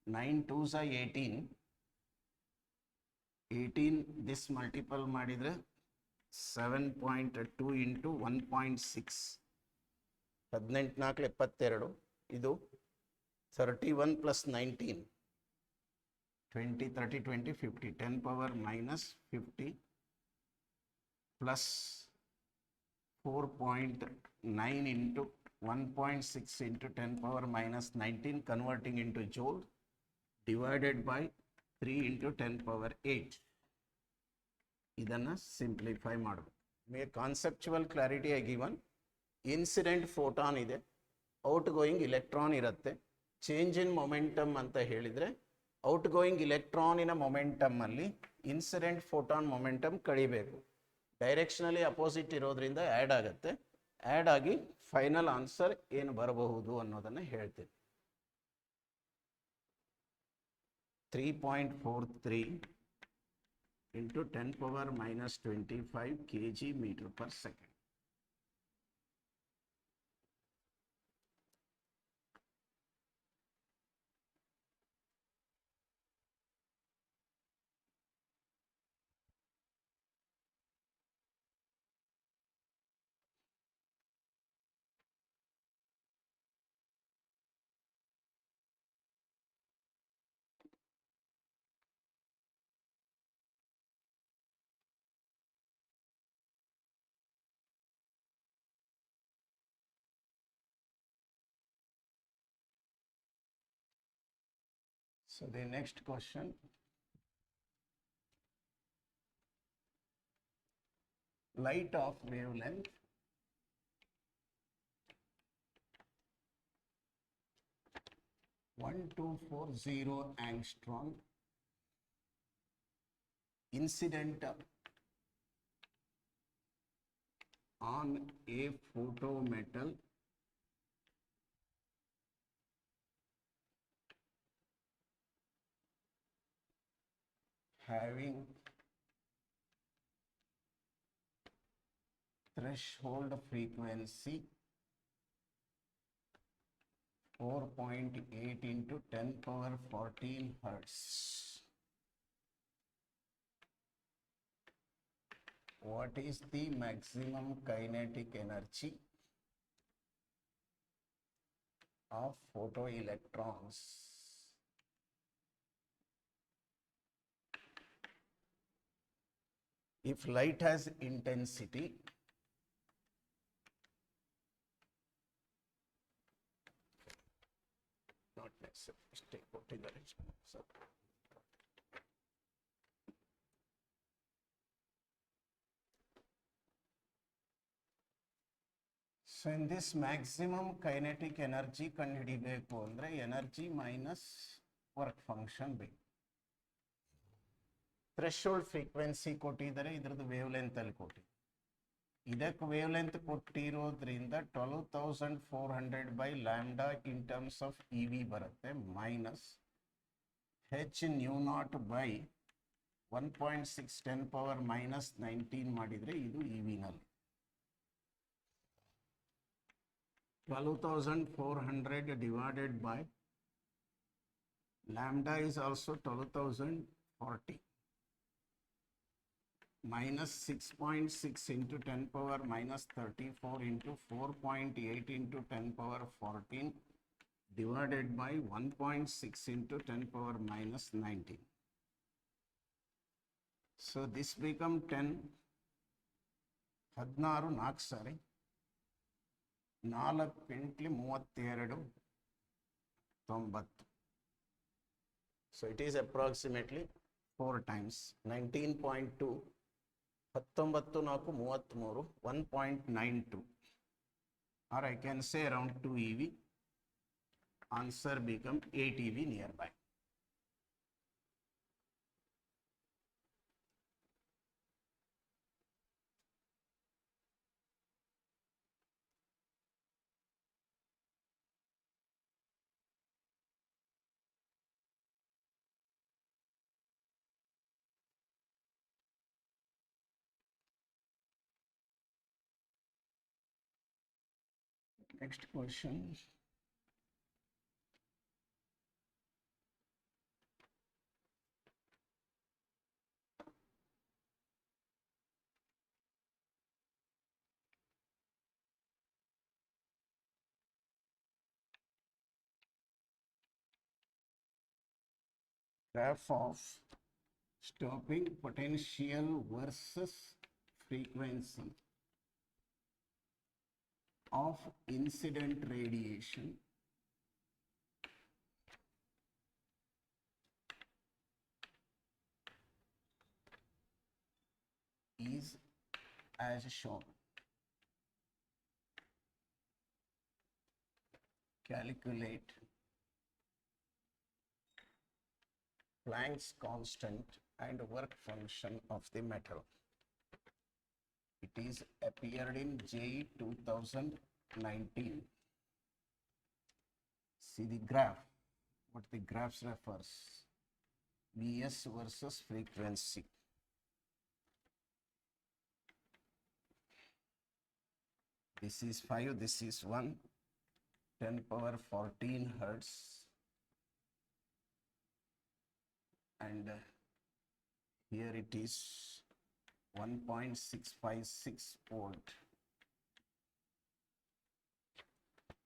9 2s 18. 18 this multiple ಮಾಡಿದರೆ 7.2 into 1.6. 18 4 72. ಇದು 31 plus 19. 20, 30, 20, 50, 10 power minus 50 plus 4.9 into 1.6 into 10 power minus 19 converting into joule divided by 3 into 10 power 8. ಇದನ್ನು ಸಿಂಪ್ಲಿಫೈ ಮಾಡಬೇಕು. ನಿಮಗೆ ಕಾನ್ಸೆಪ್ಚುವಲ್ ಕ್ಲಾರಿಟಿ ಆಗಿ ಗಿವನ್ ಇನ್ಸಿಡೆಂಟ್ ಫೋಟಾನ್ ಇದೆ, outgoing electron ಇರುತ್ತೆ. Change in momentum ಅಂತ ಹೇಳಿದರೆ ಔಟ್ ಗೋಯಿಂಗ್ ಇಲೆಕ್ಟ್ರಾನಿನ ಮೊಮೆಂಟಮ್ಮಲ್ಲಿ ಇನ್ಸಿಡೆಂಟ್ ಫೋಟಾನ್ ಮೊಮೆಂಟಮ್ ಕಳಿಬೇಕು. ಡೈರೆಕ್ಷನಲಿ ಅಪೋಸಿಟ್ ಇರೋದ್ರಿಂದ ಆ್ಯಡ್ ಆಗುತ್ತೆ. ಆ್ಯಡ್ ಆಗಿ ಫೈನಲ್ ಆನ್ಸರ್ ಏನು ಬರಬಹುದು ಅನ್ನೋದನ್ನು ಹೇಳ್ತೀನಿ. 3.43 into 10 power minus 25 kg meter per second. So the next question, light of wavelength 1240 angstrom incident on a photometal having threshold frequency 4.8 into 10 power 14 hertz. What is the maximum kinetic energy of photoelectrons? If light has intensity, not necessary, mistake ಕೊಟ್ಟಿದ್ದಾರೆ. So, so in this maximum kinetic energy ಕಂಡುಹಿಡಿಬೇಕು ಅಂದ್ರೆ energy minus work function ಬೇಕು. Threshold frequency ಕೊಟ್ಟಿದ್ದಾರೆ, ಇದ್ರದ್ದು wavelength ಅಲ್ಲಿ ಕೊಟ್ಟಿದ್ದಾರೆ. ಇದಕ್ಕೆ wavelength ಕೊಟ್ಟಿರೋದ್ರಿಂದ 12,400 by lambda in terms of EV ಬರುತ್ತೆ, minus h nu not by 1.6 10 power minus 19 ಮಾಡಿದರೆ ಇದು EV ನಲ್ಲಿ 12,400 divided by lambda is also 12,040 minus 6.6 into 10 power minus 34 into 4.8 into 10 power 14 divided by 1.6 into 10 power minus 19. So this become 10, 16 4 sorry 4 ಎಂಟ್ಲಿ 32 90. So it is approximately 4 times 19.2 19 4 33 1.92, or I can say around 2 EV. Answer become 8 EV nearby. Next question. Graph of stopping potential versus frequency of incident radiation is as shown. Calculate Planck's constant and work function of the metal. It is appeared in JEE 2019. See the graph, what the graphs refers. Vs versus frequency. This is 5, this is 1, 10 power 14 hertz. And here it is 1.656 volt.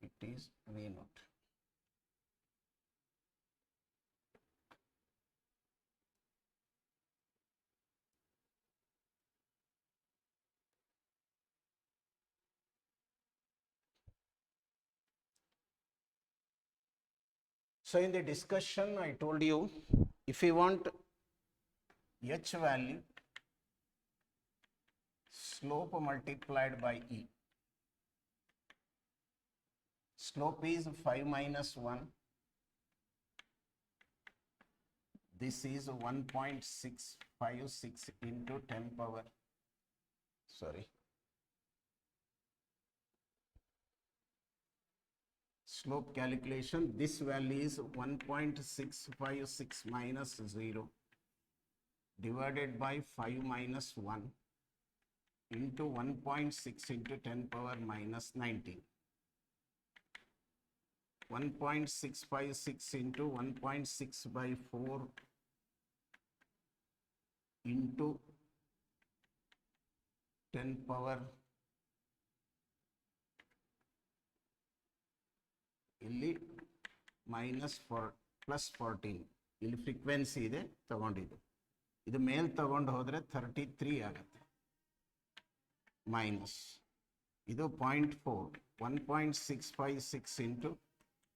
It is V naught. So in the discussion, I told you, if you want H value, slope multiplied by E. Slope is 5 minus 1. This is 1.656 into 10 power. Sorry. Slope calculation, this value is 1.656 minus 0. divided by 5 minus 1 into 1.6 into 10 power minus 19. 1.656 into 1.6 by 4 into 10 power ಇಲ್ಲಿ minus plus 14 ಇಲ್ಲಿ frequency ಇದೆ ತಗೊಂಡಿದ್ದು, ಇದು ಮೇಲ್ ತಗೊಂಡು ಹೋದರೆ 33 ಆಗುತ್ತೆ, minus ಇದು 0.4 1.656 into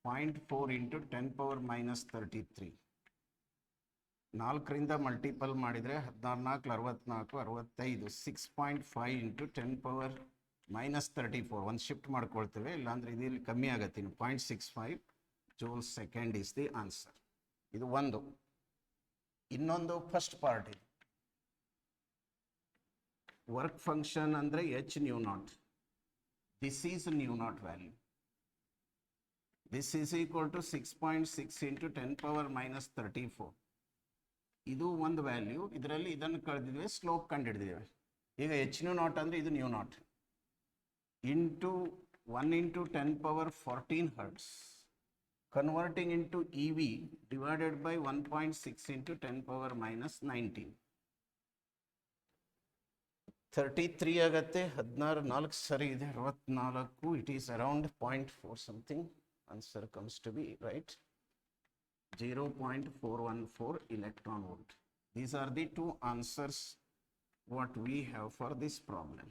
0.4 into 10 power minus 33, 4ರಿಂದ ಮಲ್ಟಿಪಲ್ ಮಾಡಿದರೆ 14 64 65 6.5 ಇಂಟು 10 ಪವರ್ ಮೈನಸ್ 34, ಒಂದು ಶಿಫ್ಟ್ ಮಾಡ್ಕೊಳ್ತೇವೆ, ಇಲ್ಲಾಂದ್ರೆ ಇಲ್ಲಿ ಕಮ್ಮಿ ಆಗುತ್ತೆ ಇನ್ನು 0.65 joule second is the answer. ಇದು ಒಂದು. ಇನ್ನೊಂದು ಫಸ್ಟ್ ಪಾರ್ಟ್ ಇದೆ, ವರ್ಕ್ ಫಂಕ್ಷನ್ ಅಂದರೆ h nu naught, this is nu naught value, this is equal to 6.6 into 10 power minus 34, ಇದು ಒಂದು ವ್ಯಾಲ್ಯೂ, ಇದರಲ್ಲಿ ಇದನ್ನು ಕಳೆದಿದ್ದೇವೆ, ಸ್ಲೋಪ್ ಕಂಡುಹಿಡಿದಿದ್ದೇವೆ. ಈಗ ಎಚ್ ನ್ಯೂ ನಾಟ್ ಅಂದರೆ ಇದು new not into 1 into 10 power 14 hertz, converting into EV divided by 1.6 into 10 power minus 19. 33 ಆಗತ್ತೆ, 16 4 ಸರಿ ಇದೆ, 64, it is around 0.4 something, answer comes to be right 0.414 electron volt. These are the two answers what we have for this problem.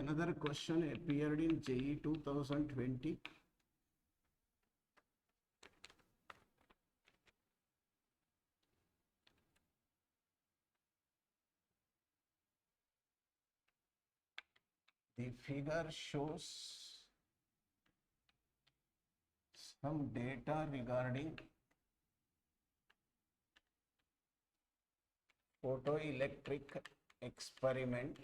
Another question appeared in JEE 2020. The figure shows some data regarding photoelectric experiment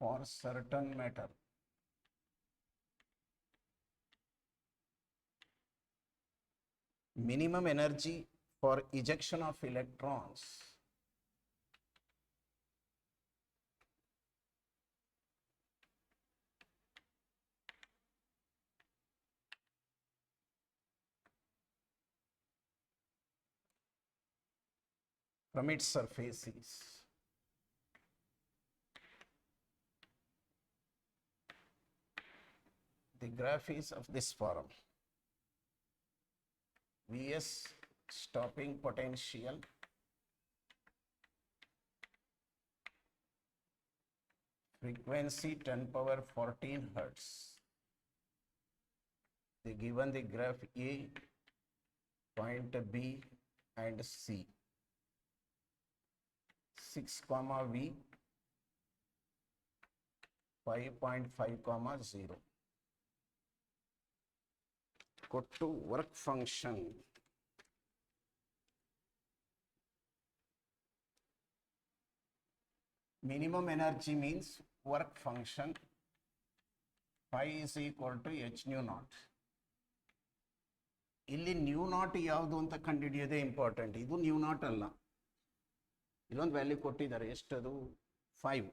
for certain matter. Minimum energy for ejection of electrons from its surfaces. The graph is of this form. Vs stopping potential frequency 10 power 14 hertz. They given the graph A, point B and C. 6 comma V, 5.5 comma 0. Go to work function. Minimum energy means work function phi is equal to h nu naught. ಇಲ್ಲಿ new not ಯಾವುದು ಅಂತ ಕಂಡುಹಿಡಿಯೋದೇ important. ಇದು new not ಅಲ್ಲ, ಇಲ್ಲೊಂದು value ಕೊಟ್ಟಿದ್ದಾರೆ, ಎಷ್ಟದು 5.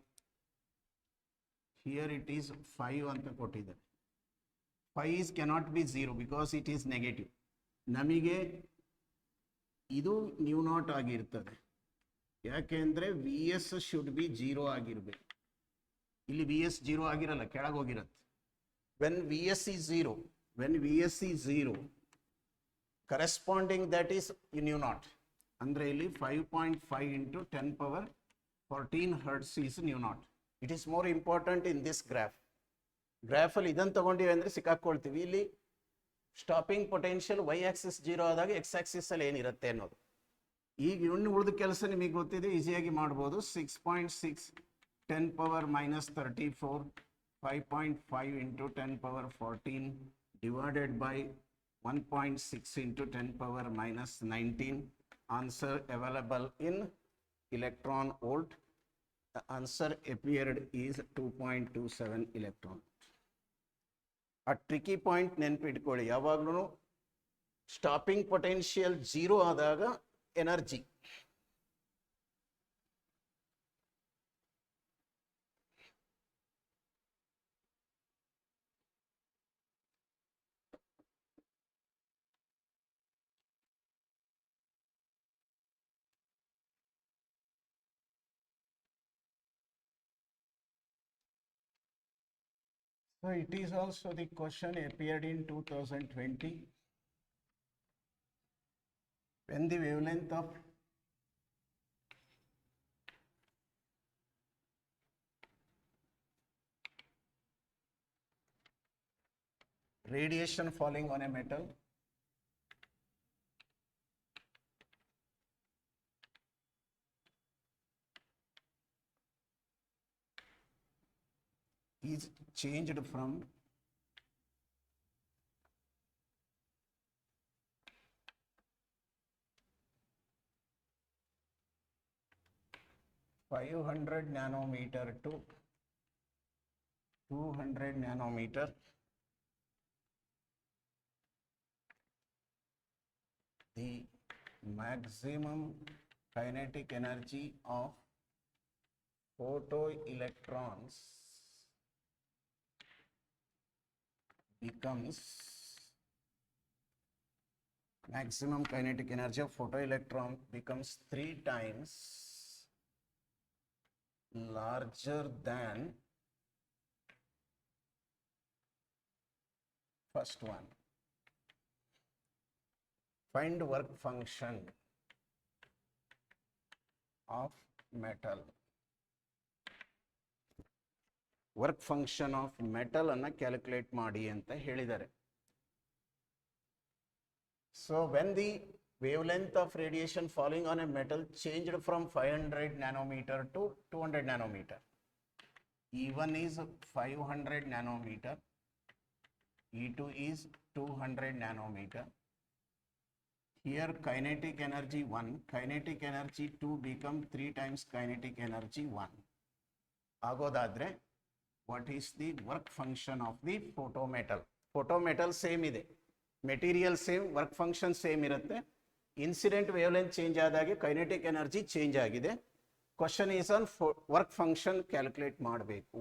Here it is 5 ಅಂತ ಕೊಟ್ಟಿದ್ದಾರೆ. 5 is cannot be 0 because it is negative. ನಮಗೆ ಇದು ನ್ಯೂ ನಾಟ್ ಆಗಿರ್ತದೆ, ಯಾಕೆಂದ್ರೆ ವಿ ಎಸ್ ಶುಡ್ ಬಿ 0 ಆಗಿರ್ಬೇಕು. ಇಲ್ಲಿ ವಿ ಎಸ್ 0 ಆಗಿರಲ್ಲ, ಕೆಳಗೆ ಹೋಗಿರತ್ತೆ. When V S is 0, when Vs is 0, corresponding that is nu naught. ಅಂದ್ರೆ ಇಲ್ಲಿ 5.5 into 10 power 14 hertz is nu naught. It is more important in this graph. Graph ಅಲ್ಲಿ ಇದನ್ನು ತಗೊಂಡಿವಿ ಅಂದ್ರೆ ಸಿಕ್ಕಾಕೊಳ್ತೀವಿ. ಇಲ್ಲಿ ಸ್ಟಾಪಿಂಗ್ ಪೊಟೆನ್ಷಿಯಲ್ ವೈ ಆಕ್ಸಿಸ್ 0 ಆದಾಗ ಎಕ್ಸ್ ಆಕ್ಸಿಸ್ ಅಲ್ಲಿ ಏನಿರುತ್ತೆ ಅನ್ನೋದು. ಈಗ ಇನ್ನು ಉಳಿದ ಕೆಲಸ ನಿಮಗೆ ಗೊತ್ತಿದೆ, ಈಸಿಯಾಗಿ ಮಾಡ್ಬೋದು. 6.6 10 power minus 34 5.5 into 10 power 14 divided by 1.6 into 10 power minus 19. Answer available in electron volt. The answer appeared is 2.27 electron. A tricky point ನೆನಪಿಟ್ಕೊಳ್ಳಿ, ಯಾವಾಗಲೂ ಸ್ಟಾಪಿಂಗ್ ಪೊಟೆನ್ಷಿಯಲ್ 0 ಆದಾಗ energy So it is also the question appeared in 2020 when the wavelength of radiation falling on a metal is changed from 500 nanometer to 200 nanometer. The maximum kinetic energy of photoelectrons becomes maximum kinetic energy of photoelectron becomes 3 times larger than first one. Find work function of metal. Work function of metal ಅನ್ನು calculate ಮಾಡಿ ಅಂತ ಹೇಳಿದ್ದಾರೆ. So when the wavelength of radiation falling on a metal changed from 500 nanometer to 200 nanometer. E1 is 500 nanometer, E2 is 200 nanometer. Here kinetic energy 1, kinetic energy 2 become 3 times kinetic energy 1. ಆಗೋದಾದ್ರೆ what is the work function of the photometal? Photometal same ಇದೆ, material same, work function same ಇರುತ್ತೆ. Incident wavelength change ಆದಾಗೆ kinetic energy change ಆಗಿದೆ. Question is on work function calculate ಮಾಡಬೇಕು.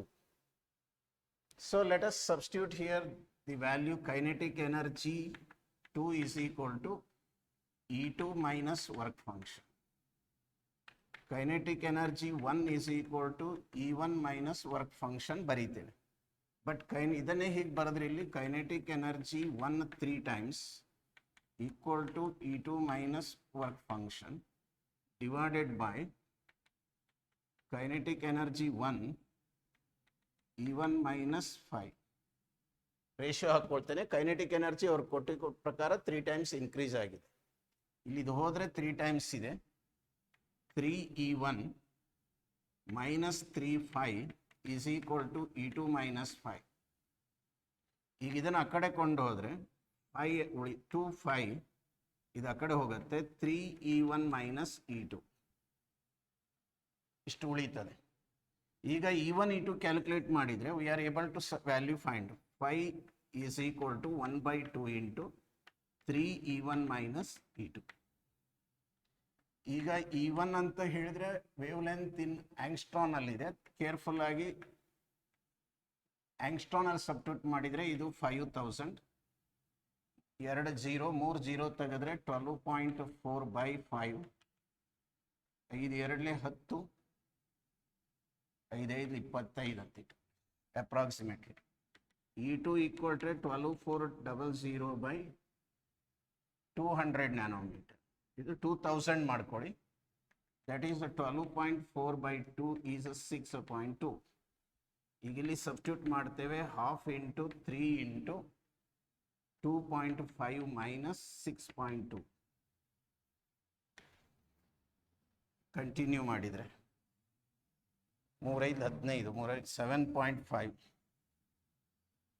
So let us substitute here the value kinetic energy 2 is equal to E2 minus work function. Kinetic energy 1 is equal to E1 minus work function ಬರೀತೇವೆ. But ಇದನ್ನೇ ಹೀಗೆ ಬರೆದ್ರೆ ಇಲ್ಲಿ kinetic energy 1 3 times equal to E2 minus work function divided by kinetic energy 1 E1 minus 5. Ratio ಹಾಕ್ಕೊಳ್ತೇನೆ. Kinetic energy ಅವ್ರು ಕೊಟ್ಟಿದ್ದ ಪ್ರಕಾರ 3 times increase ಆಗಿದೆ. ಇಲ್ಲಿ ಇದು ಹೋದರೆ 3 times ಇದೆ. 3E1 minus 3 is equal to E2 minus 5. ಈಗ ಇದನ್ನು ಆ ಕಡೆ ಕೊಂಡು ಹೋದರೆ 2 5 ಇದು ಆ ಕಡೆ ಹೋಗುತ್ತೆ. 3E1 minus E2 ಇಷ್ಟು ಉಳಿತದೆ. ಈಗ E1 E2 ಕ್ಯಾಲ್ಕುಲೇಟ್ ಮಾಡಿದರೆ we are able to value find. 5 is equal to 1/2 into 3E1 minus E2. ಈಗ E1 ಅಂತ ಹೇಳಿದ್ರೆ ವೇವ್ ಲೆಂತ್ ಇನ್ ಆಂಗ್ಸ್ಟ್ರಾನ್ ಅಲ್ಲಿದೆ. ಕೇರ್ಫುಲ್ ಆಗಿ ಆಂಗ್ಸ್ಟ್ರಾನ್ ಅಲ್ಲಿ ಸಬ್ಸ್ಟಿಟ್ಯೂಟ್ ಮಾಡಿದರೆ ಇದು 5000. 2 0 3 0 ತೆಗೆದ್ರೆ 12.4/5. 5 2 10, 5 5 25 ಅಂತಿತ್ತು approximately. E2 equal to 12400/200 nanometer. ಇದು 2000 ಮಾಡ್ಕೊಳ್ಳಿ. That is 12.4/2 is 6.2. ಈಗ ಇಲ್ಲಿ ಸಬ್ಸ್ಟಿಟ್ಯೂಟ್ ಮಾಡ್ತೇವೆ. 1/2 into 3 into 2.5 minus 6.2. ಕಂಟಿನ್ಯೂ ಮಾಡಿದರೆ 3 5 15, 3 5 7.5.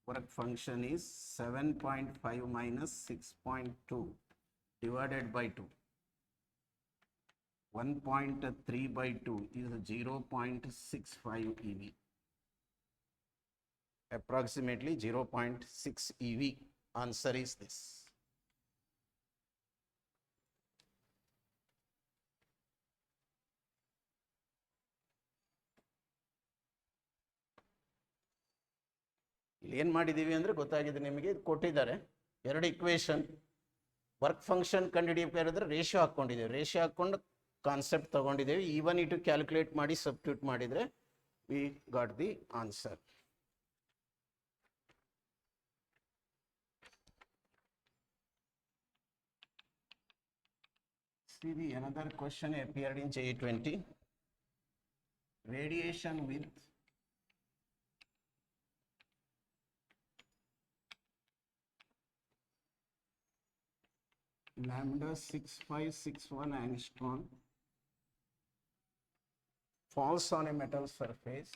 work function is 7.5 minus 6.2 divided by 2. 1.3 by 2 is 0.65 EV. Approximately 0.6 EV. Answer is this. ಇಲ್ಲಿ ಏನು ಮಾಡಿದ್ದೀವಿ ಅಂದರೆ ಗೊತ್ತಾಗಿದೆ ನಿಮಗೆ, ಕೊಟ್ಟಿದ್ದಾರೆ ಎರಡು ಇಕ್ವೇಶನ್. ವರ್ಕ್ ಫಂಕ್ಷನ್ ಕಂಡುಹಿಡಿಯಬೇಕಾದ್ರೆ ರೇಷಿಯೋ ಹಾಕ್ಕೊಂಡಿದ್ದೇವೆ, ರೇಷಿಯೋ ಹಾಕ್ಕೊಂಡು ಕಾನ್ಸೆಪ್ಟ್ ತಗೊಂಡಿದ್ದೇವೆ. ಈವನ್ ಇಟು ಕ್ಯಾಲ್ಕುಲೇಟ್ ಮಾಡಿ ಸಬ್ಸ್ಟಿಟ್ಯೂಟ್ ಮಾಡಿದರೆ we got the answer. See the another question appeared in JE20. Radiation with lambda 6561 angstrom falls on a metal surface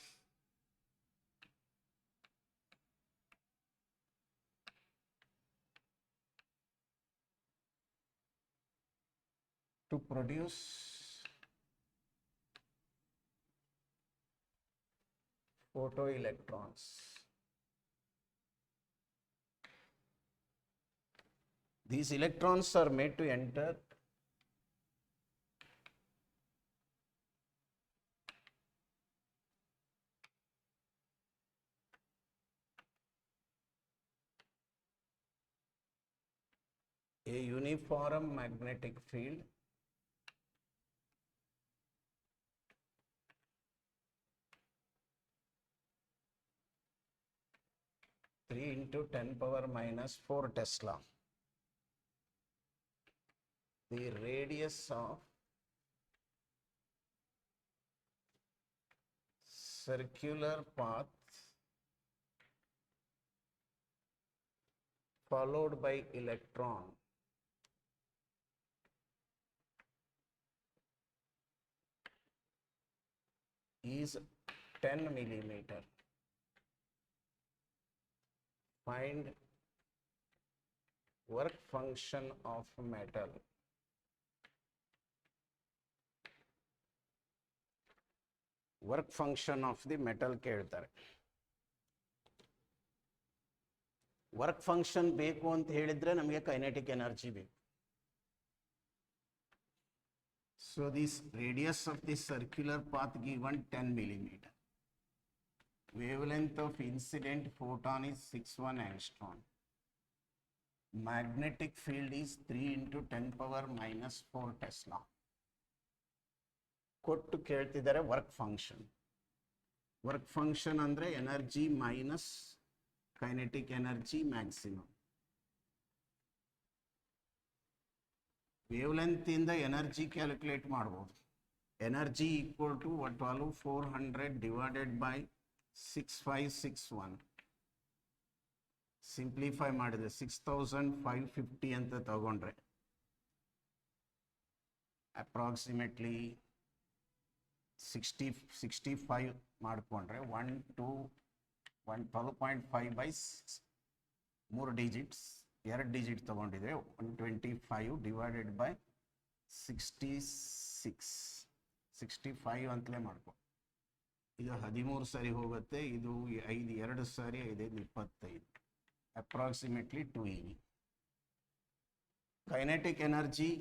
to produce photoelectrons. These electrons are made to enter a uniform magnetic field three into 10 power minus 4 Tesla. The radius of circular path followed by electron is 10 millimeter. Find work function of metal. Work function of the metal ಕೇಳ್ತಾರೆ. Work function ಬೇಕು ಅಂತ ಹೇಳಿದ್ರೆ ನಮಗೆ kinetic energy ಬೇಕು. So this radius of the circular path given 10 millimeter. Wavelength of incident photon is 61 angstrom. Magnetic field is 3 into 10 power minus 4 Tesla. ಕೊಟ್ಟು ಕೇಳ್ತಿದ್ದಾರೆ work function. Work function ಅಂದರೆ energy minus kinetic energy maximum. ವೇವ್ಲೆಂತಿಂದ energy calculate ಮಾಡ್ಬೋದು. Energy equal to what value 400 divided by 6561. Simplify ಮಾಡಿದ್ರೆ 6550 ಅಂತ ತಗೊಂಡ್ರೆ approximately 65 ಮಾಡಿಕೊಂಡ್ರೆ 12.5 by 6 3 digits 2 digit ತಗೊಂಡಿದೆ 125 ಡಿವೈಡೆಡ್ ಬೈ 65 ಅಂತಲೇ ಮಾಡ್ಕೊ. ಇದು 13 ಸರಿ ಹೋಗುತ್ತೆ, ಇದು 5 2 ಸಾರಿ 5 25, approximately 2 EV. Kinetic energy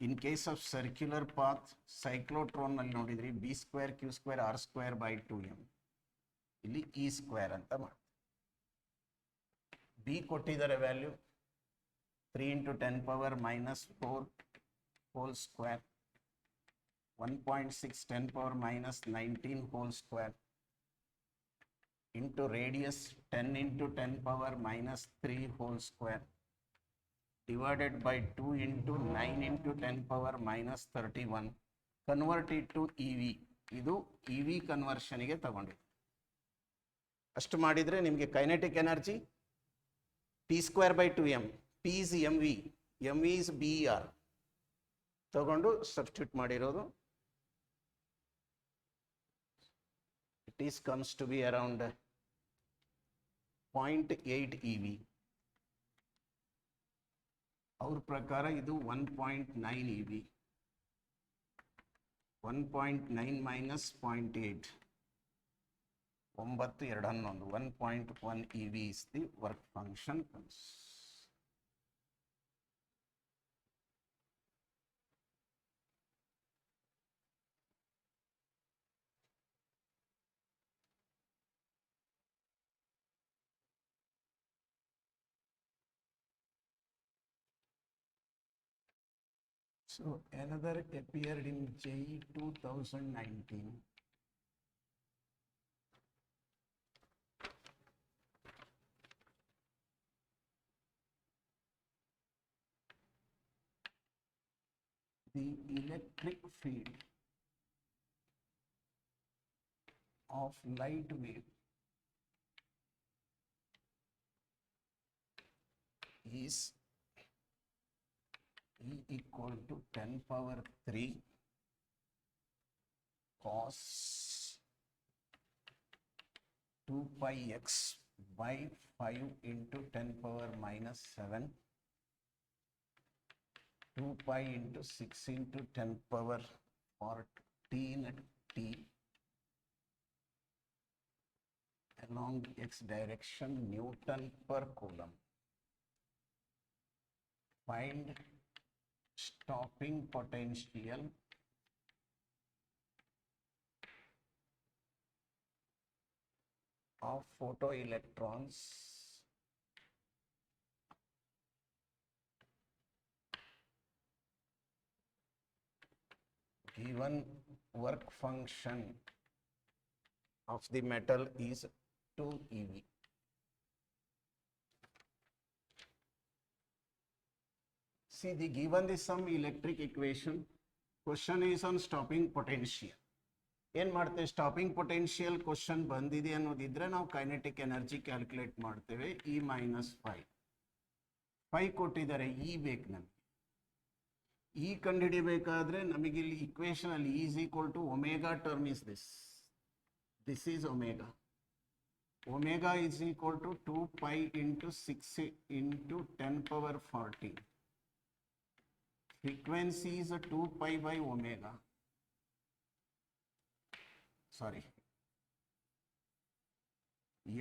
in case of circular path ಸೈಕ್ಲೋಟ್ರಾನ್ನಲ್ಲಿ ನೋಡಿದ್ರಿ B² Q² R² by 2m, ಇಲ್ಲಿ E² ಅಂತ ಮಾಡಿ. ಬಿ ಕೊಟ್ಟಿದ್ದಾರೆ value 3 into 10 power minus 4 whole square, 1.6 10 power minus 19 whole square into radius 10 into 10 power minus 3 whole square divided by 2 into 9 into 10 power minus 31. Convert it to EV. ಇದು EV ಕನ್ವರ್ಷನ್ಗೆ ತಗೊಂಡಿದೆ. ಅಷ್ಟು ಮಾಡಿದರೆ ನಿಮಗೆ kinetic energy P² by 2m, P is mv, mv is BR ತಗೊಂಡು substitute ಮಾಡಿರೋದು. It is comes to be around 0.8 EV. ಅವ್ರ ಪ್ರಕಾರ ಇದು 1.9 EV. 1.9 minus 0.8. 9 2 11 1.1 EV is the work function pulse. So another appeared in JEE 2019. The electric field of light wave is E equal to 10 power 3 cos 2 pi x by 5 into 10 power minus 7 2 pi into 6 into 10 power 14 t along x direction Newton per coulomb. Find stopping potential of photoelectrons given work function of the metal is 2 EV. See, the given the some electric equation. Question is on stopping potential. ಏನು ಮಾಡ್ತೇವೆ, stopping potential question ಬಂದಿದೆ ಅನ್ನೋದಿದ್ರೆ ನಾವು kinetic energy calculate ಮಾಡ್ತೇವೆ. E minus 5 ಕೊಟ್ಟಿದ್ದಾರೆ, E ಬೇಕು ನಮಗೆ. E ಕಂಡುಹಿಡಿಬೇಕಾದ್ರೆ ನಮಗೆ ಇಲ್ಲಿ ಇಕ್ವೇಶನ್ ಅಲ್ಲಿ E is equal to omega term is this is omega. Omega is equal to 2 pi into 6 into 10 power 14. Frequency is 2 pi by omega. Sorry.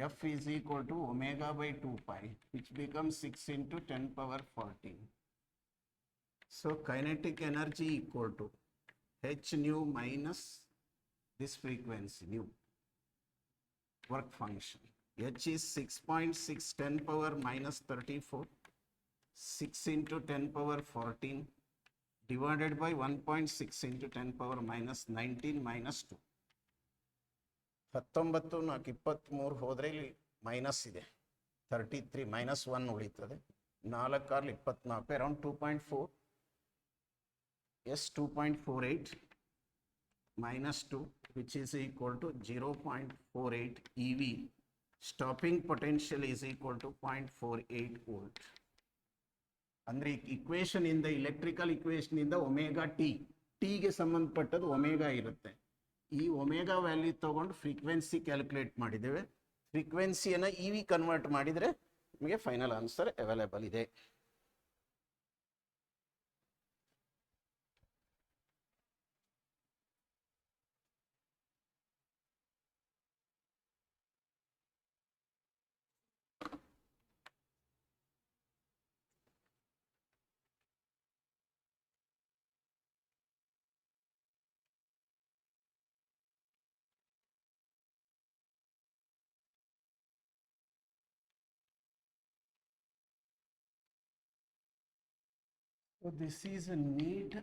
F is equal to omega by 2 pi, which becomes 6 into 10 power 14. So kinetic energy equal to h nu minus this frequency nu. Work function. H is 6.6 10 power minus 34. 6 into 10 power 14 divided by 1.6 into 10 power minus 19 minus 2. 19 4 23 ಹೋದರೆ ಇಲ್ಲಿ minus ಇದೆ, 33 minus 1 ಉಳಿತದೆ. 4 6 24 around 2.4. Yes, 2.48 minus 2 which is equal to 0.48 EV. Stopping potential is equal to 0.48 volt. ಅಂದ್ರೆ equation ಇಂದ, electrical equation ಇಂದ omega ಟಿಗೆ ಸಂಬಂಧಪಟ್ಟದ್ದು omega ಇರುತ್ತೆ. ಈ ಒಮೆಗಾ ವ್ಯಾಲ್ಯೂ ತಗೊಂಡು ಫ್ರೀಕ್ವೆನ್ಸಿ ಕ್ಯಾಲ್ಕುಲೇಟ್ ಮಾಡಿದ್ದೇವೆ. ಫ್ರೀಕ್ವೆನ್ಸಿಯನ್ನು ಇ ವಿ ಕನ್ವರ್ಟ್ ಮಾಡಿದರೆ ನಿಮಗೆ ಫೈನಲ್ ಆನ್ಸರ್ ಅವೈಲೇಬಲ್ ಇದೆ. So this is a NEET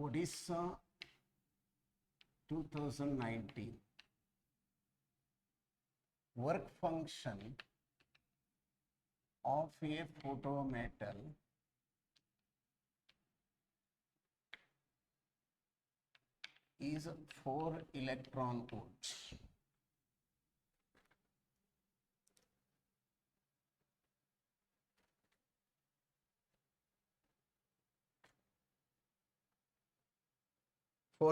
Odisha 2019. Work function of a photometal is 4 electron volts.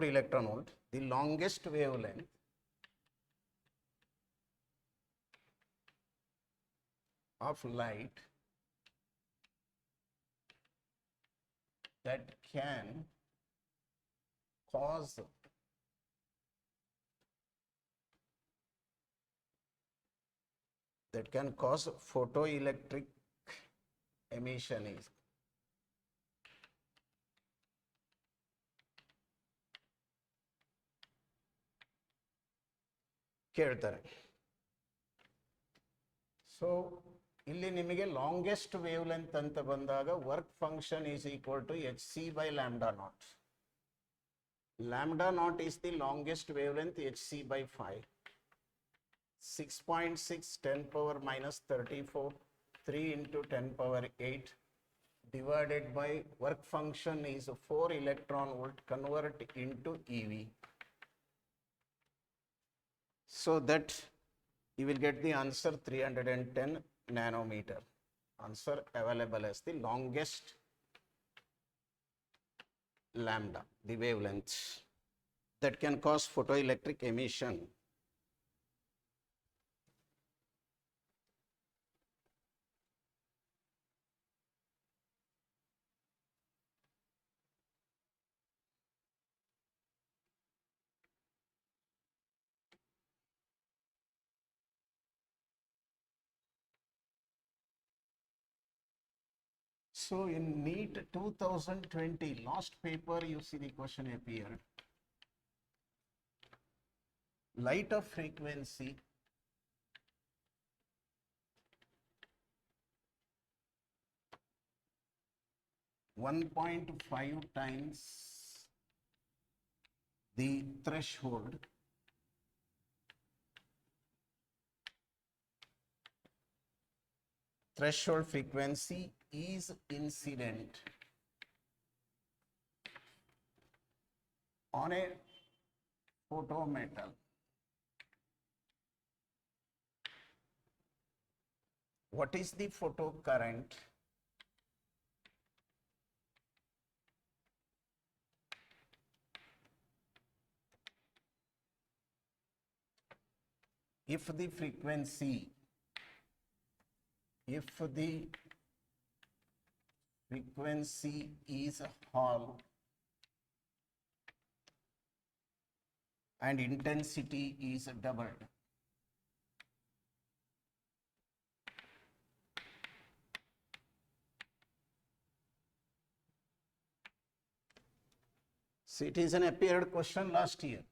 Electron volt, the longest wavelength of light that can cause photoelectric emission is ಕೇಳ್ತಾರೆ. So ಇಲ್ಲಿ ನಿಮಗೆ longest wavelength ಅಂತ ಬಂದಾಗ work function is equal to h c by lambda naught. Lambda naught is the longest wavelength, h c by 5. 6.6 10 power minus 34 3 into 10 power 8 divided by work function is 4 electron volt, convert into EV. So that you will get the answer 310 nanometer. Answer available as the longest lambda, the wavelength that can cause photoelectric emission. So in NEET 2020, last paper, you see the question appeared. Light of frequency (1.5 times the threshold frequency is incident on a photometal. What is the photocurrent? If the frequency is Hall and intensity is doubled, so it is an appeared question last year.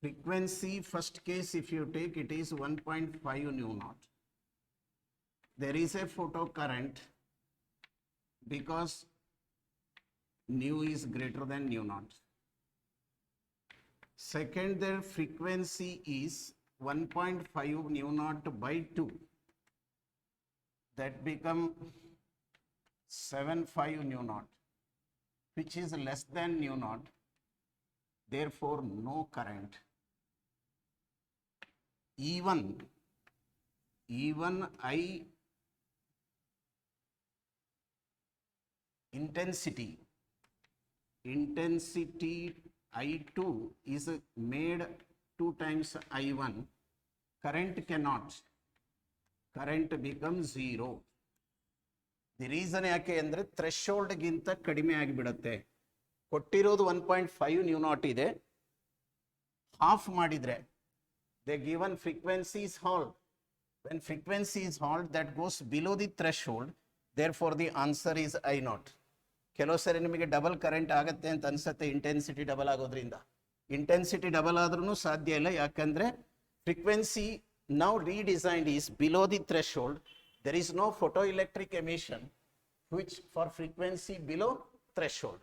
Frequency, first case if you take, it is 1.5 nu naught. There is a photocurrent because nu is greater than nu naught. Second, their frequency is 1.5 nu naught by 2. That become 75 nu naught, which is less than nu naught. Therefore, no current. Even intensity I2 is made 2 times I1, current becomes 0. The reason ಯಾಕೆ ಅಂದ್ರೆ threshold ಗಿಂತ ಕಡಿಮೆ ಆಗಿಬಿಡುತ್ತೆ. ಕೊಟ್ಟಿರೋದು 1.5 new naught ಇದೆ, half ಮಾಡಿದ್ರೆ the given frequency is halved. When frequency is halved, that goes below the threshold. Therefore, the answer is I naught. ಕೆಲವು ಸರಿ ನಿಮಗೆ ಡಬಲ್ ಕರೆಂಟ್ ಆಗುತ್ತೆ ಅಂತ ಅನ್ಸುತ್ತೆ, ಇಂಟೆನ್ಸಿಟಿ ಡಬಲ್ ಆಗೋದ್ರಿಂದ. ಇಂಟೆನ್ಸಿಟಿ ಡಬಲ್ ಆದ್ರೂ ಸಾಧ್ಯ ಇಲ್ಲ, ಯಾಕಂದ್ರೆ frequency now redesigned is below the threshold. There is no photoelectric emission which for frequency below threshold.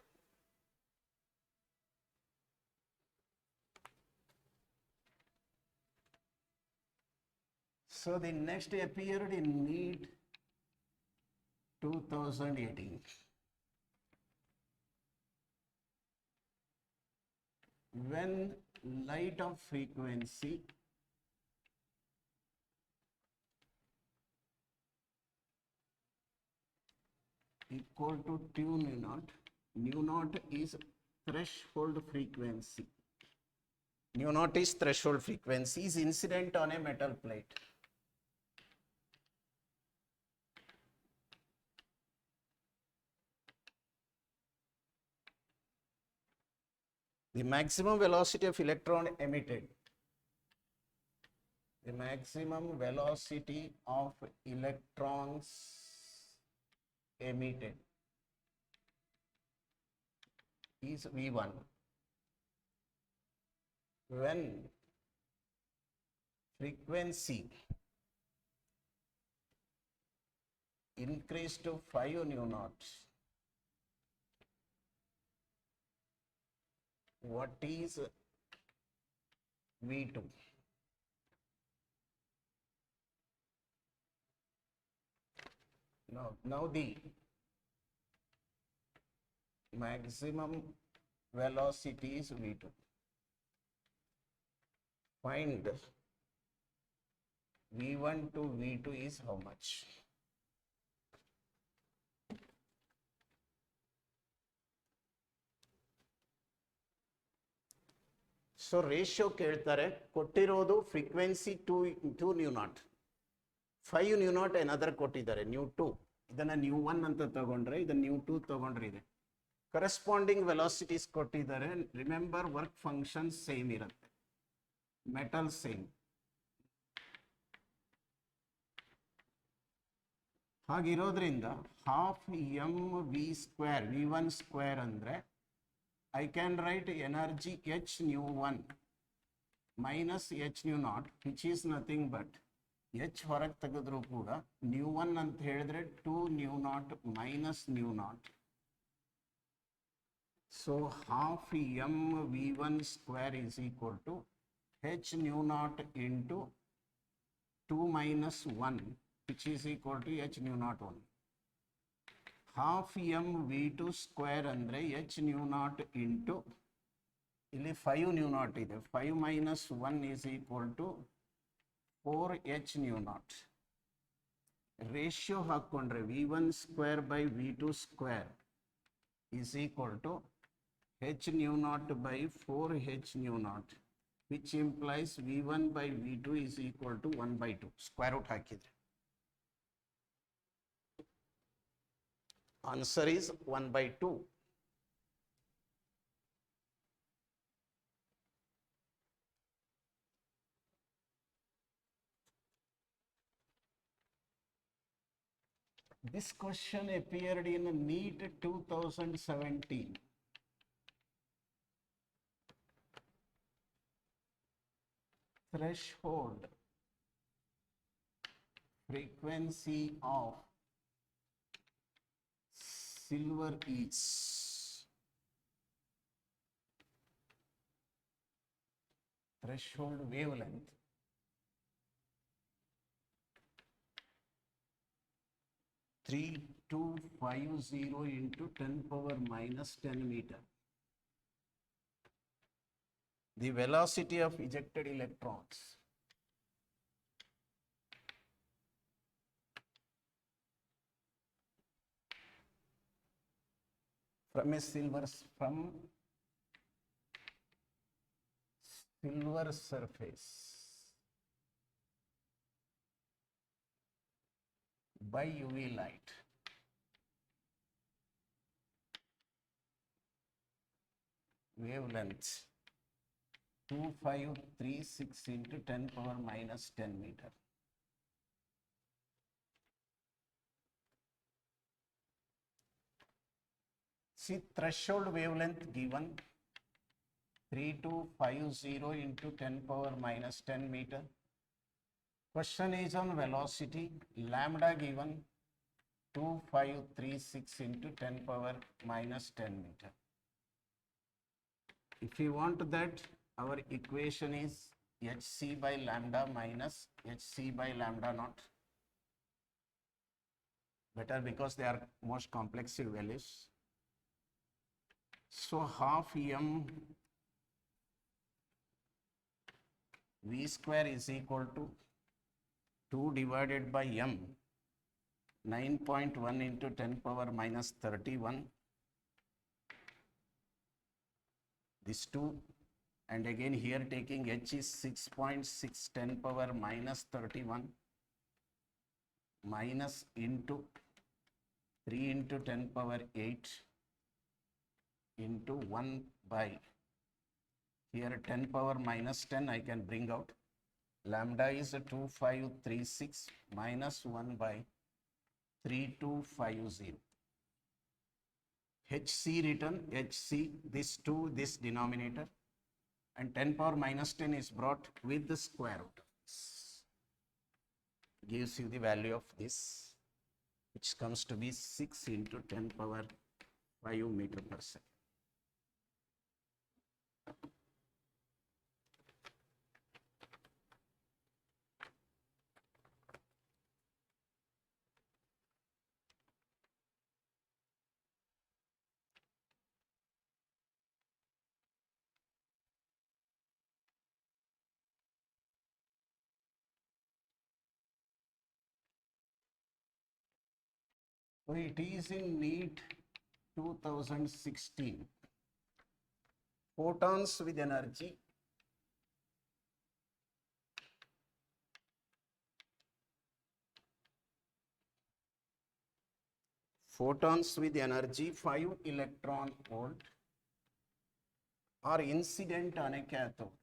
So the next appeared in NEET 2018. When light of frequency equal to 2 nu naught is threshold frequency. Nu naught is threshold frequency, is incident on a metal plate. The maximum velocity of electron emitted. The maximum velocity of electrons emitted is V1 when frequency increased to 5 nu naught. What is V2? Now the maximum velocity is V2. Find V1 to V2 is how much? So ratio ಕೇಳ್ತಾರೆ, ಕೊಟ್ಟಿರೋದು frequency to nu naught, 5 nu naught ಏನಾದರೂ ಕೊಟ್ಟಿದ್ದಾರೆ, new 2, ಇದನ್ನು new 1 ಅಂತ ತಗೊಂಡ್ರೆ, ಇದನ್ನು new 2 ತಗೊಂಡ್ರೆ ಇದೆ. ಕರೆಸ್ಪಾಂಡಿಂಗ್ ವೆಲಾಸಿಟೀಸ್ ಕೊಟ್ಟಿದ್ದಾರೆ. ರಿಮೆಂಬರ್ ವರ್ಕ್ ಫಂಕ್ಷನ್ ಸೇಮ್ ಇರುತ್ತೆ, ಮೆಟಲ್ ಸೇಮ್. ಹಾಗಿರೋದ್ರಿಂದ half M V square, V1 square ಅಂದರೆ I can write energy h nu 1 minus h nu naught, which is nothing but h ಹೊರಗೆ ತೆಗೆದ್ರೂ ಕೂಡ nu 1 ಅಂತ ಹೇಳಿದ್ರೆ 2 nu naught minus nu naught. So half m v1 square is equal to h nu naught into 2 minus 1, which is equal to h nu naught 1. Half m V2 square ಅಂದರೆ h nu naught into, ಇಲ್ಲಿ 5 nu naught ಇದೆ, 5 minus 1 is equal to 4h nu naught. Ratio ಹಾಕ್ಕೊಂಡ್ರೆ V1 square by V2 square is equal to h nu not by 4h nu naught, which implies V1 ಬೈ V2 is equal to 1/2. Square out ಹಾಕಿದ್ರೆ answer is 1/2. This question appeared in NEET 2017. Threshold frequency of silver is threshold wavelength (3250 into 10 power minus 10 meter). The velocity of ejected electrons from a silver surface by UV light wavelength 2536 into 10 power minus 10 meter. See, threshold wavelength given 3250 into 10 power minus 10 meter. Question is on velocity, lambda given 2536 into 10 power minus 10 meter. If you want that, our equation is hc by lambda minus hc by lambda naught. Better because they are most complex values. So half m v square is equal to 2 divided by m, 9.1 into 10 power minus 31, this 2, and again here taking h is 6.6 10 power minus 31 minus into 3 into 10 power 8 into 1 by Here 10 power minus 10 I can bring out. Lambda is 2536 minus 1 by 3250. HC written, HC, this 2, this denominator, and 10 power minus 10 is brought with the square root. Gives you the value of this, which comes to be 6 into 10 power 5 meter per second. So it is in NEET 2016. Photons with energy photons with energy 5 electron volt are incident on a cathode.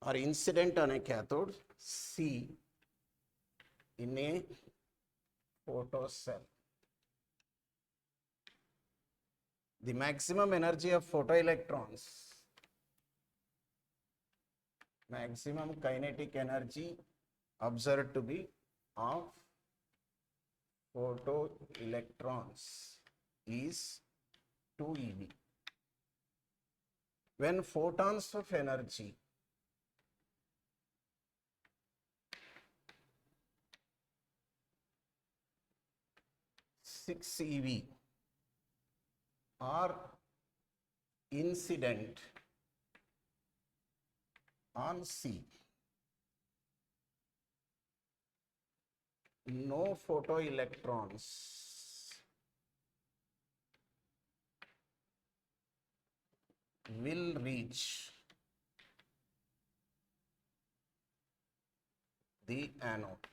Are incident on a cathode C in a photocell. The maximum energy of photoelectrons, maximum kinetic energy observed to be of photoelectrons is 2 eV. When photons of energy six eV are incident on C, no photoelectrons will reach the anode.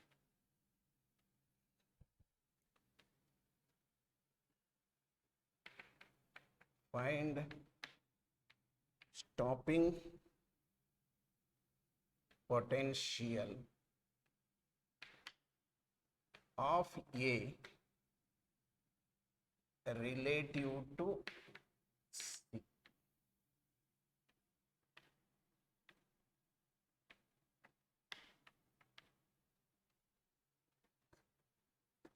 Find stopping potential of A relative to C.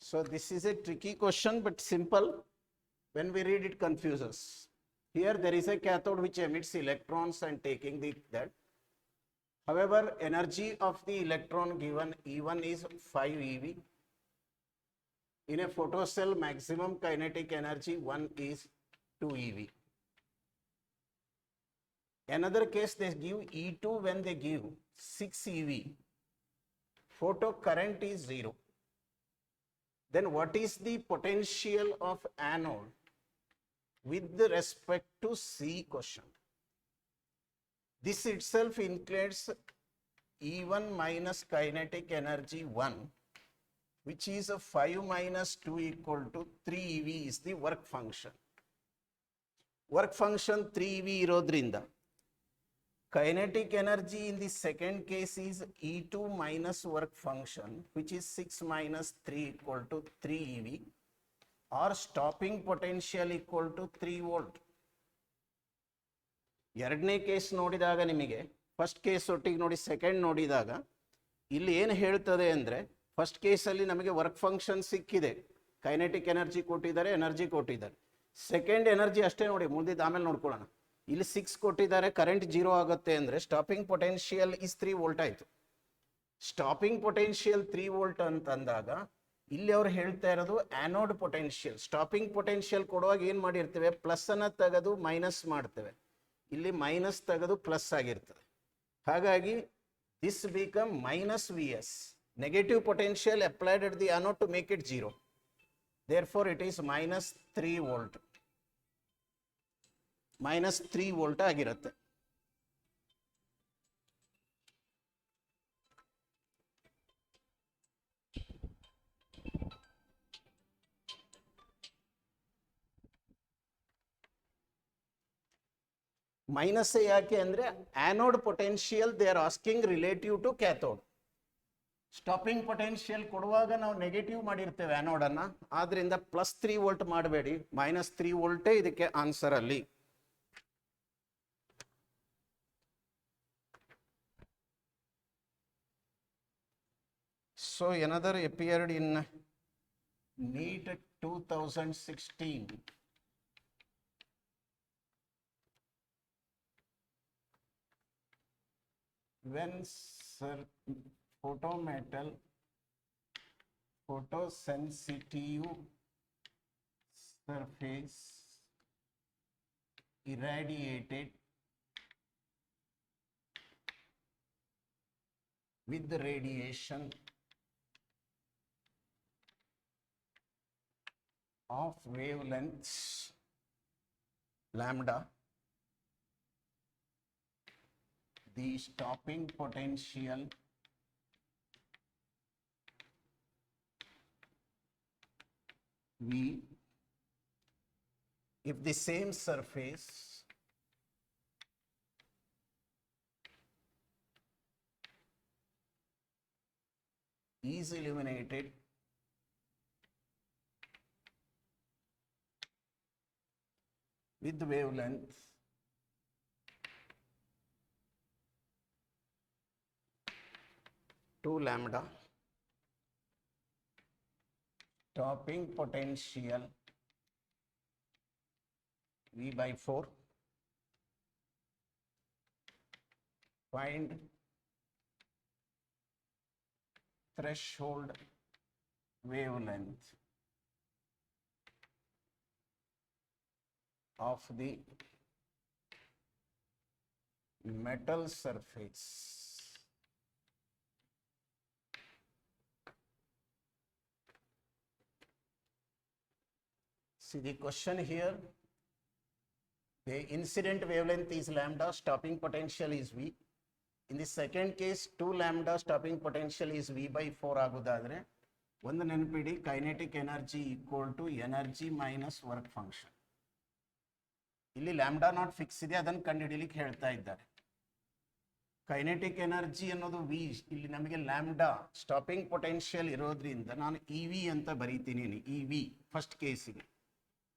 So this is a tricky question, but simple. When we read it, confuses. Here there is a cathode which emits electrons and taking that. However, energy of the electron given E1 is 5 eV. In a photocell, maximum kinetic energy 1 is 2 eV. Another case, they give E2 when they give 6 eV. Photo current is 0. Then what is the potential of anode with respect to C question? This itself includes E1 minus kinetic energy 1, which is a 5 minus 2 equal to 3 eV is the work function. Work function 3 eV irodrinda. Kinetic energy in the second case is E2 minus work function, which is 6 minus 3 equal to 3 eV, or stopping potential equal to 3 volt. ಎರಡನೇ case ನೋಡಿದಾಗ ನಿಮಗೆ first case ಒಟ್ಟಿಗೆ ನೋಡಿ second ನೋಡಿದಾಗ ಇಲ್ಲಿ ಏನು ಹೇಳ್ತದೆ ಅಂದರೆ ಫಸ್ಟ್ ಕೇಸಲ್ಲಿ ನಮಗೆ ವರ್ಕ್ ಫಂಕ್ಷನ್ ಸಿಕ್ಕಿದೆ, ಕೈನೆಟಿಕ್ ಎನರ್ಜಿ ಕೊಟ್ಟಿದ್ದಾರೆ, ಎನರ್ಜಿ ಕೊಟ್ಟಿದ್ದಾರೆ. ಸೆಕೆಂಡ್ ಎನರ್ಜಿ ಅಷ್ಟೇ ನೋಡಿ, ಮುಂದಿದ್ದು ಆಮೇಲೆ ನೋಡ್ಕೊಳ್ಳೋಣ. ಇಲ್ಲಿ 6 ಕೊಟ್ಟಿದ್ದಾರೆ, ಕರೆಂಟ್ 0 ಆಗುತ್ತೆ ಅಂದರೆ ಸ್ಟಾಪಿಂಗ್ ಪೊಟೆನ್ಷಿಯಲ್ ಇಸ್ 3 ವೋಲ್ಟ್ ಆಯಿತು. ಸ್ಟಾಪಿಂಗ್ ಪೊಟೆನ್ಷಿಯಲ್ 3 ವೋಲ್ಟ್ ಅಂತಂದಾಗ ಇಲ್ಲಿ ಅವ್ರು ಹೇಳ್ತಾ ಇರೋದು ಆ್ಯನೋಡ್ ಪೊಟೆನ್ಷಿಯಲ್. ಸ್ಟಾಪಿಂಗ್ ಪೊಟೆನ್ಷಿಯಲ್ ಕೊಡುವಾಗ ಏನು ಮಾಡಿರ್ತೇವೆ, ಪ್ಲಸ್ ಅನ್ನು ತೆಗೆದು ಮೈನಸ್ ಮಾಡ್ತೇವೆ, ಇಲ್ಲಿ ಮೈನಸ್ ತೆಗೆದು ಪ್ಲಸ್ ಆಗಿರ್ತದೆ. ಹಾಗಾಗಿ this become minus V S, negative potential applied at the anode to make it 0. Therefore it is minus 3 volt, minus 3 volt ಆಗಿರುತ್ತೆ. ಮೈನಸ್ ಯಾಕೆ ಅಂದರೆ anode potential they are asking relative to cathode. Stopping potential ಕೊಡುವಾಗ ನಾವು negative ಮಾಡಿರ್ತೇವೆ ಆ್ಯನೋಡನ್ನು, ಆದ್ದರಿಂದ +3 volt ಮಾಡಬೇಡಿ, -3 ವೋಲ್ಟೇ ಇದಕ್ಕೆ answer ಅಲ್ಲಿ. So another appeared in NEET 2016. When photometal photosensitive surface irradiated with the radiation of wavelengths lambda, the stopping potential V, if the same surface is illuminated with wavelength to lambda, stopping potential V/4, find threshold wavelength of the metal surface. See the question here, the incident wavelength is lambda, stopping potential is V. In the second case 2 lambda, stopping potential is V/4 ಆಗೋದಾದ್ರೆ ಒಂದು ನೆನಪಿಡಿ, kinetic energy equal to energy minus work function. ಇಲ್ಲಿ lambda naught fix ಇದೆ, ಅದನ್ನು ಕಂಡುಹಿಡಿಯಲಿಕ್ಕೆ ಹೇಳ್ತಾ ಇದ್ದಾರೆ. Kinetic energy ಅನ್ನೋದು V, ಇಲ್ಲಿ ನಮಗೆ ಲ್ಯಾಂಬ್ಡಾ ಸ್ಟಾಪಿಂಗ್ ಪೊಟೆನ್ಷಿಯಲ್ ಇರೋದ್ರಿಂದ ನಾನು ಇ ವಿ ಅಂತ ಬರೀತೀನಿ. ಇ ವಿ ಫಸ್ಟ್ ಕೇಸಿಗೆ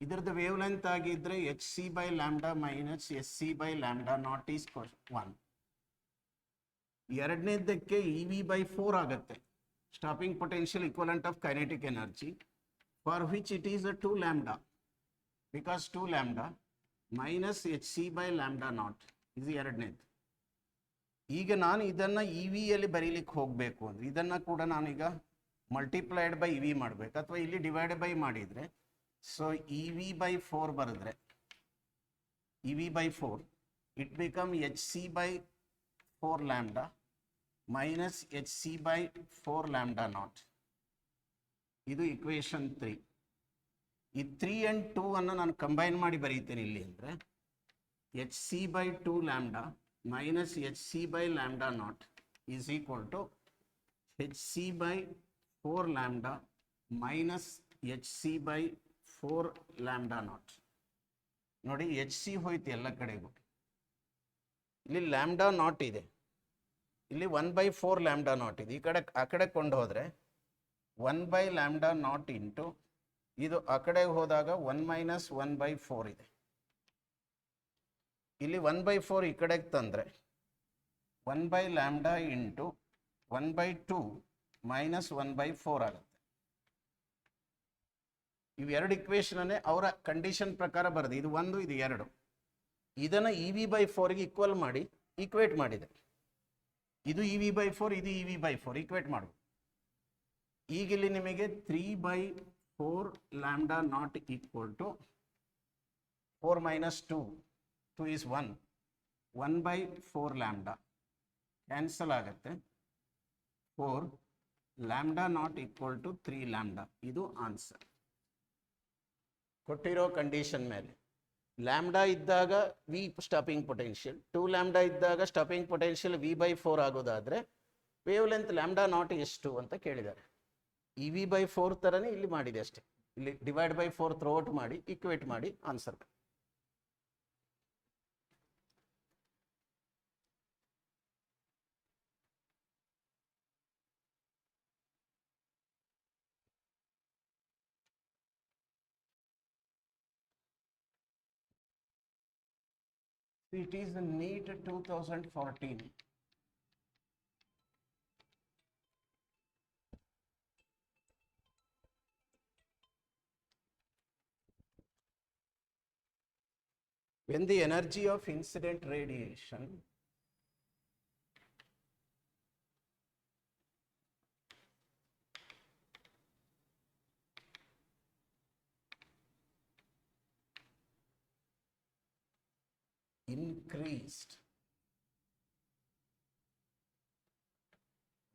ಇದರದ್ದು ವೇವ್ ಲೆಂತ್ ಆಗಿದ್ರೆ hc/λ minus sc/λ not is 1. ಎರಡನೇದಕ್ಕೆ EV/4 ಆಗುತ್ತೆ, stopping potential equivalent of kinetic energy, for which it is 2 lambda, because 2 lambda minus hc/λ not ಇದು ಎರಡನೇದು. ಈಗ ನಾನು ಇದನ್ನು ಇ ವಿಯಲ್ಲಿ ಬರೀಲಿಕ್ಕೆ ಹೋಗಬೇಕು ಅಂದರೆ ಇದನ್ನು ಕೂಡ ನಾನೀಗ ಮಲ್ಟಿಪ್ಲೈಡ್ ಬೈ ಇ ವಿ ಮಾಡಬೇಕು, ಅಥವಾ ಇಲ್ಲಿ ಡಿವೈಡ್ ಬೈ ಮಾಡಿದರೆ, ಸೊ EV/4 ಬರೆದ್ರೆ EV/4 it become hc/4 lambda minus hc/4 lambda not. ಇದು ಇಕ್ವೇಶನ್ 3. ಈ 3 and 2 ಅನ್ನು ನಾನು ಕಂಬೈನ್ ಮಾಡಿ ಬರೀತೇನೆ ಇಲ್ಲಿ ಅಂದರೆ hc/2 lambda minus hc/λ naught is equal to hc/4 lambda minus hc/4 lambda ನಾಟ್. ನೋಡಿ hc ಹೋಯ್ತು ಎಲ್ಲ ಕಡೆಗೂ, ಇಲ್ಲಿ ಲ್ಯಾಂಬ್ಡಾ ನಾಟ್ ಇದೆ, ಇಲ್ಲಿ 1/4 lambda ನಾಟ್ ಇದೆ. ಈ ಕಡೆ ಆ ಕಡೆ ಕೊಂಡು ಹೋದರೆ 1/λ ನಾಟ್ ಇಂಟು ಇದು ಆ ಕಡೆ ಹೋದಾಗ 1 ಮೈನಸ್ 1/4 ಇದೆ. ಇಲ್ಲಿ 1/4 ಈ ಕಡೆಗೆ ತಂದರೆ 1/λ ಇಂಟು 1/2 ಮೈನಸ್ 1/4 ಆಗುತ್ತೆ. ಇವೆರಡು ಇಕ್ವೇಷನ್ನೇ ಅವರ ಕಂಡೀಷನ್ ಪ್ರಕಾರ ಬರೆದು, ಇದು 1 ಇದು 2, ಇದನ್ನು EV/4ಗೆ ಈಕ್ವಲ್ ಮಾಡಿ ಈಕ್ವೇಟ್ ಮಾಡಿದೆ. ಇದು EV/4 ಇದು EV/4 ಈಕ್ವೇಟ್ ಮಾಡು. ಈಗ ಇಲ್ಲಿ ನಿಮಗೆ 3/4 lambda nought equal to 4 minus 2 is 1, 1/4 lambda cancel ಆಗುತ್ತೆ. 4 lambda nought equal to 3 lambda. ಇದು ಆನ್ಸರ್ ಕೊಟ್ಟಿರೋ ಕಂಡೀಷನ್ ಮೇಲೆ. ಲ್ಯಾಂಬ್ಡಾ ಇದ್ದಾಗ ವಿ ಸ್ಟಾಪಿಂಗ್ ಪೊಟೆನ್ಷಿಯಲ್, 2 lambda ಇದ್ದಾಗ ಸ್ಟಾಪಿಂಗ್ ಪೊಟೆನ್ಷಿಯಲ್ V/4 ಆಗೋದಾದರೆ ವೇವ್ ಲೆಂತ್ ಲ್ಯಾಂಬ್ಡಾ ನಾಟ್ ಎಷ್ಟು ಅಂತ ಕೇಳಿದ್ದಾರೆ. EV/4 ಥರನೇ ಇಲ್ಲಿ ಮಾಡಿದೆ ಅಷ್ಟೇ, ಇಲ್ಲಿ ಡಿವೈಡ್ ಬೈ 4 ಥ್ರೋಔಟ್ ಮಾಡಿ ಈಕ್ವೇಟ್ ಮಾಡಿ answer. It is NEET 2014. When the energy of incident radiation increased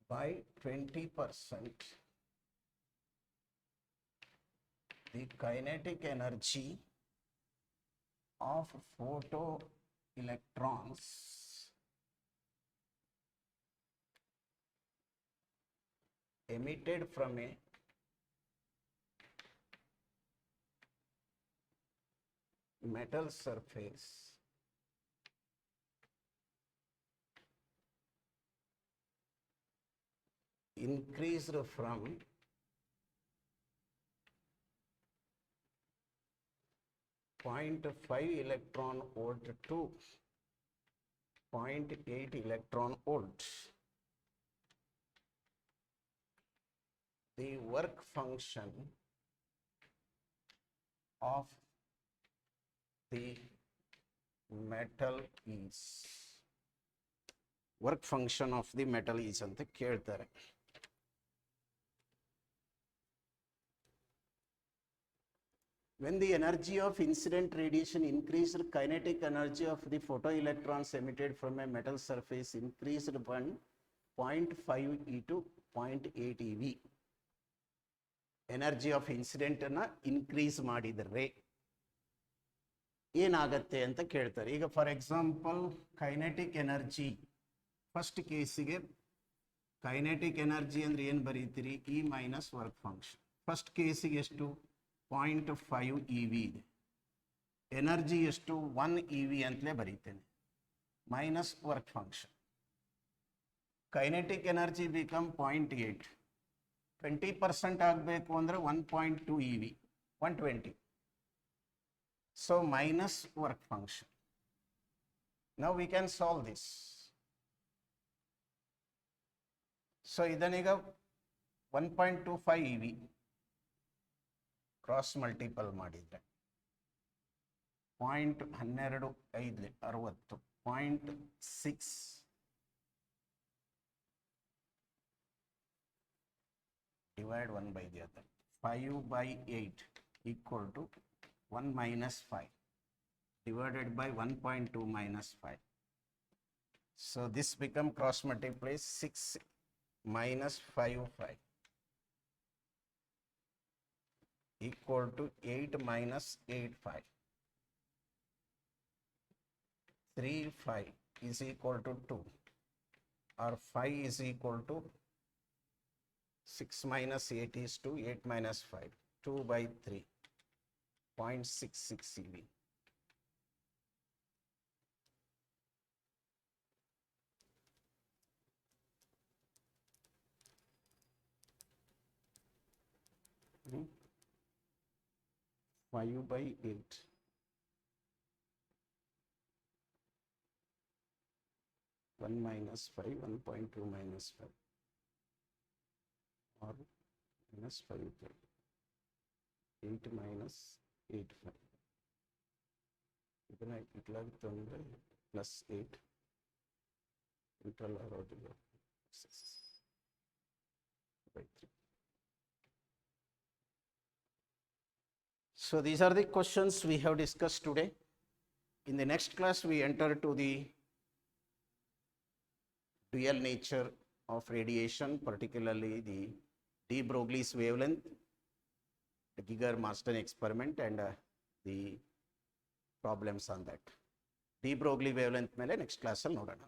by 20%, the kinetic energy of photoelectrons emitted from a metal surface increased from 0.5 electron volt to 0.8 electron volt. The work function of the metal is work function of the metal is ಅಂತ ಕೇಳ್ತಾರೆ. When the energy of incident radiation increased, kinetic energy of the photoelectrons emitted from a metal surface increased by 0.5 e to 0.8 eV. Energy of incident ಅನ್ನ increase ಮಾಡಿದರೆ ಏನಾಗತ್ತೆ ಅಂತ ಕೇಳ್ತಾರೆ. ಈಗ for example kinetic energy first ಕೇಸಿಗೆ kinetic energy ಅಂದ್ರೆ ಏನು ಬರೀತೀರಿ, E minus work function. First ಕೇಸಿಗೆ ಎಷ್ಟು 0.5 EV ಇದೆ. ಎನರ್ಜಿ ಎಷ್ಟು 1 EV ಅಂತಲೇ ಬರೀತೇನೆ minus work function. Kinetic energy become 0.8. 20% ಆಗಬೇಕು ಅಂದರೆ 1.2 EV 120. So minus work function. Now we can solve this. So ಇದನ್ನೀಗ 1.25 EV cross multiple ಮಾಡಿದರೆ 0.12 60 0.6 divide 1 by the other 5 by 8 equal to 1 minus 5 divided by 1.2 minus 5. So this become cross multiply 6 minus 5 5 equal to 8 minus 8 5. 3 5 is equal to 2 or 5 is equal to 6 minus 8 is 2, 8 minus 5, 2 by 3, 0.66 EV. Hmm? 5 by 8. One minus 5, 1.2 minus 5. Or minus 5, 8 minus 8 5. ಇದನ್ನ ಇಟ್ಲಾಗಿತ್ತು ಅಂದರೆ plus 8 internal ಆರೋದಿಲ್ಲ 6/3. So these are the questions we have discussed today. In the next class we enter to the dual nature of radiation, particularly the de Broglie's wavelength, the Giger-Marsden experiment and the problems on that. De Broglie wavelength ಮೇಲೆ next class ಅಲ್ಲಿ ನೋಡೋಣ.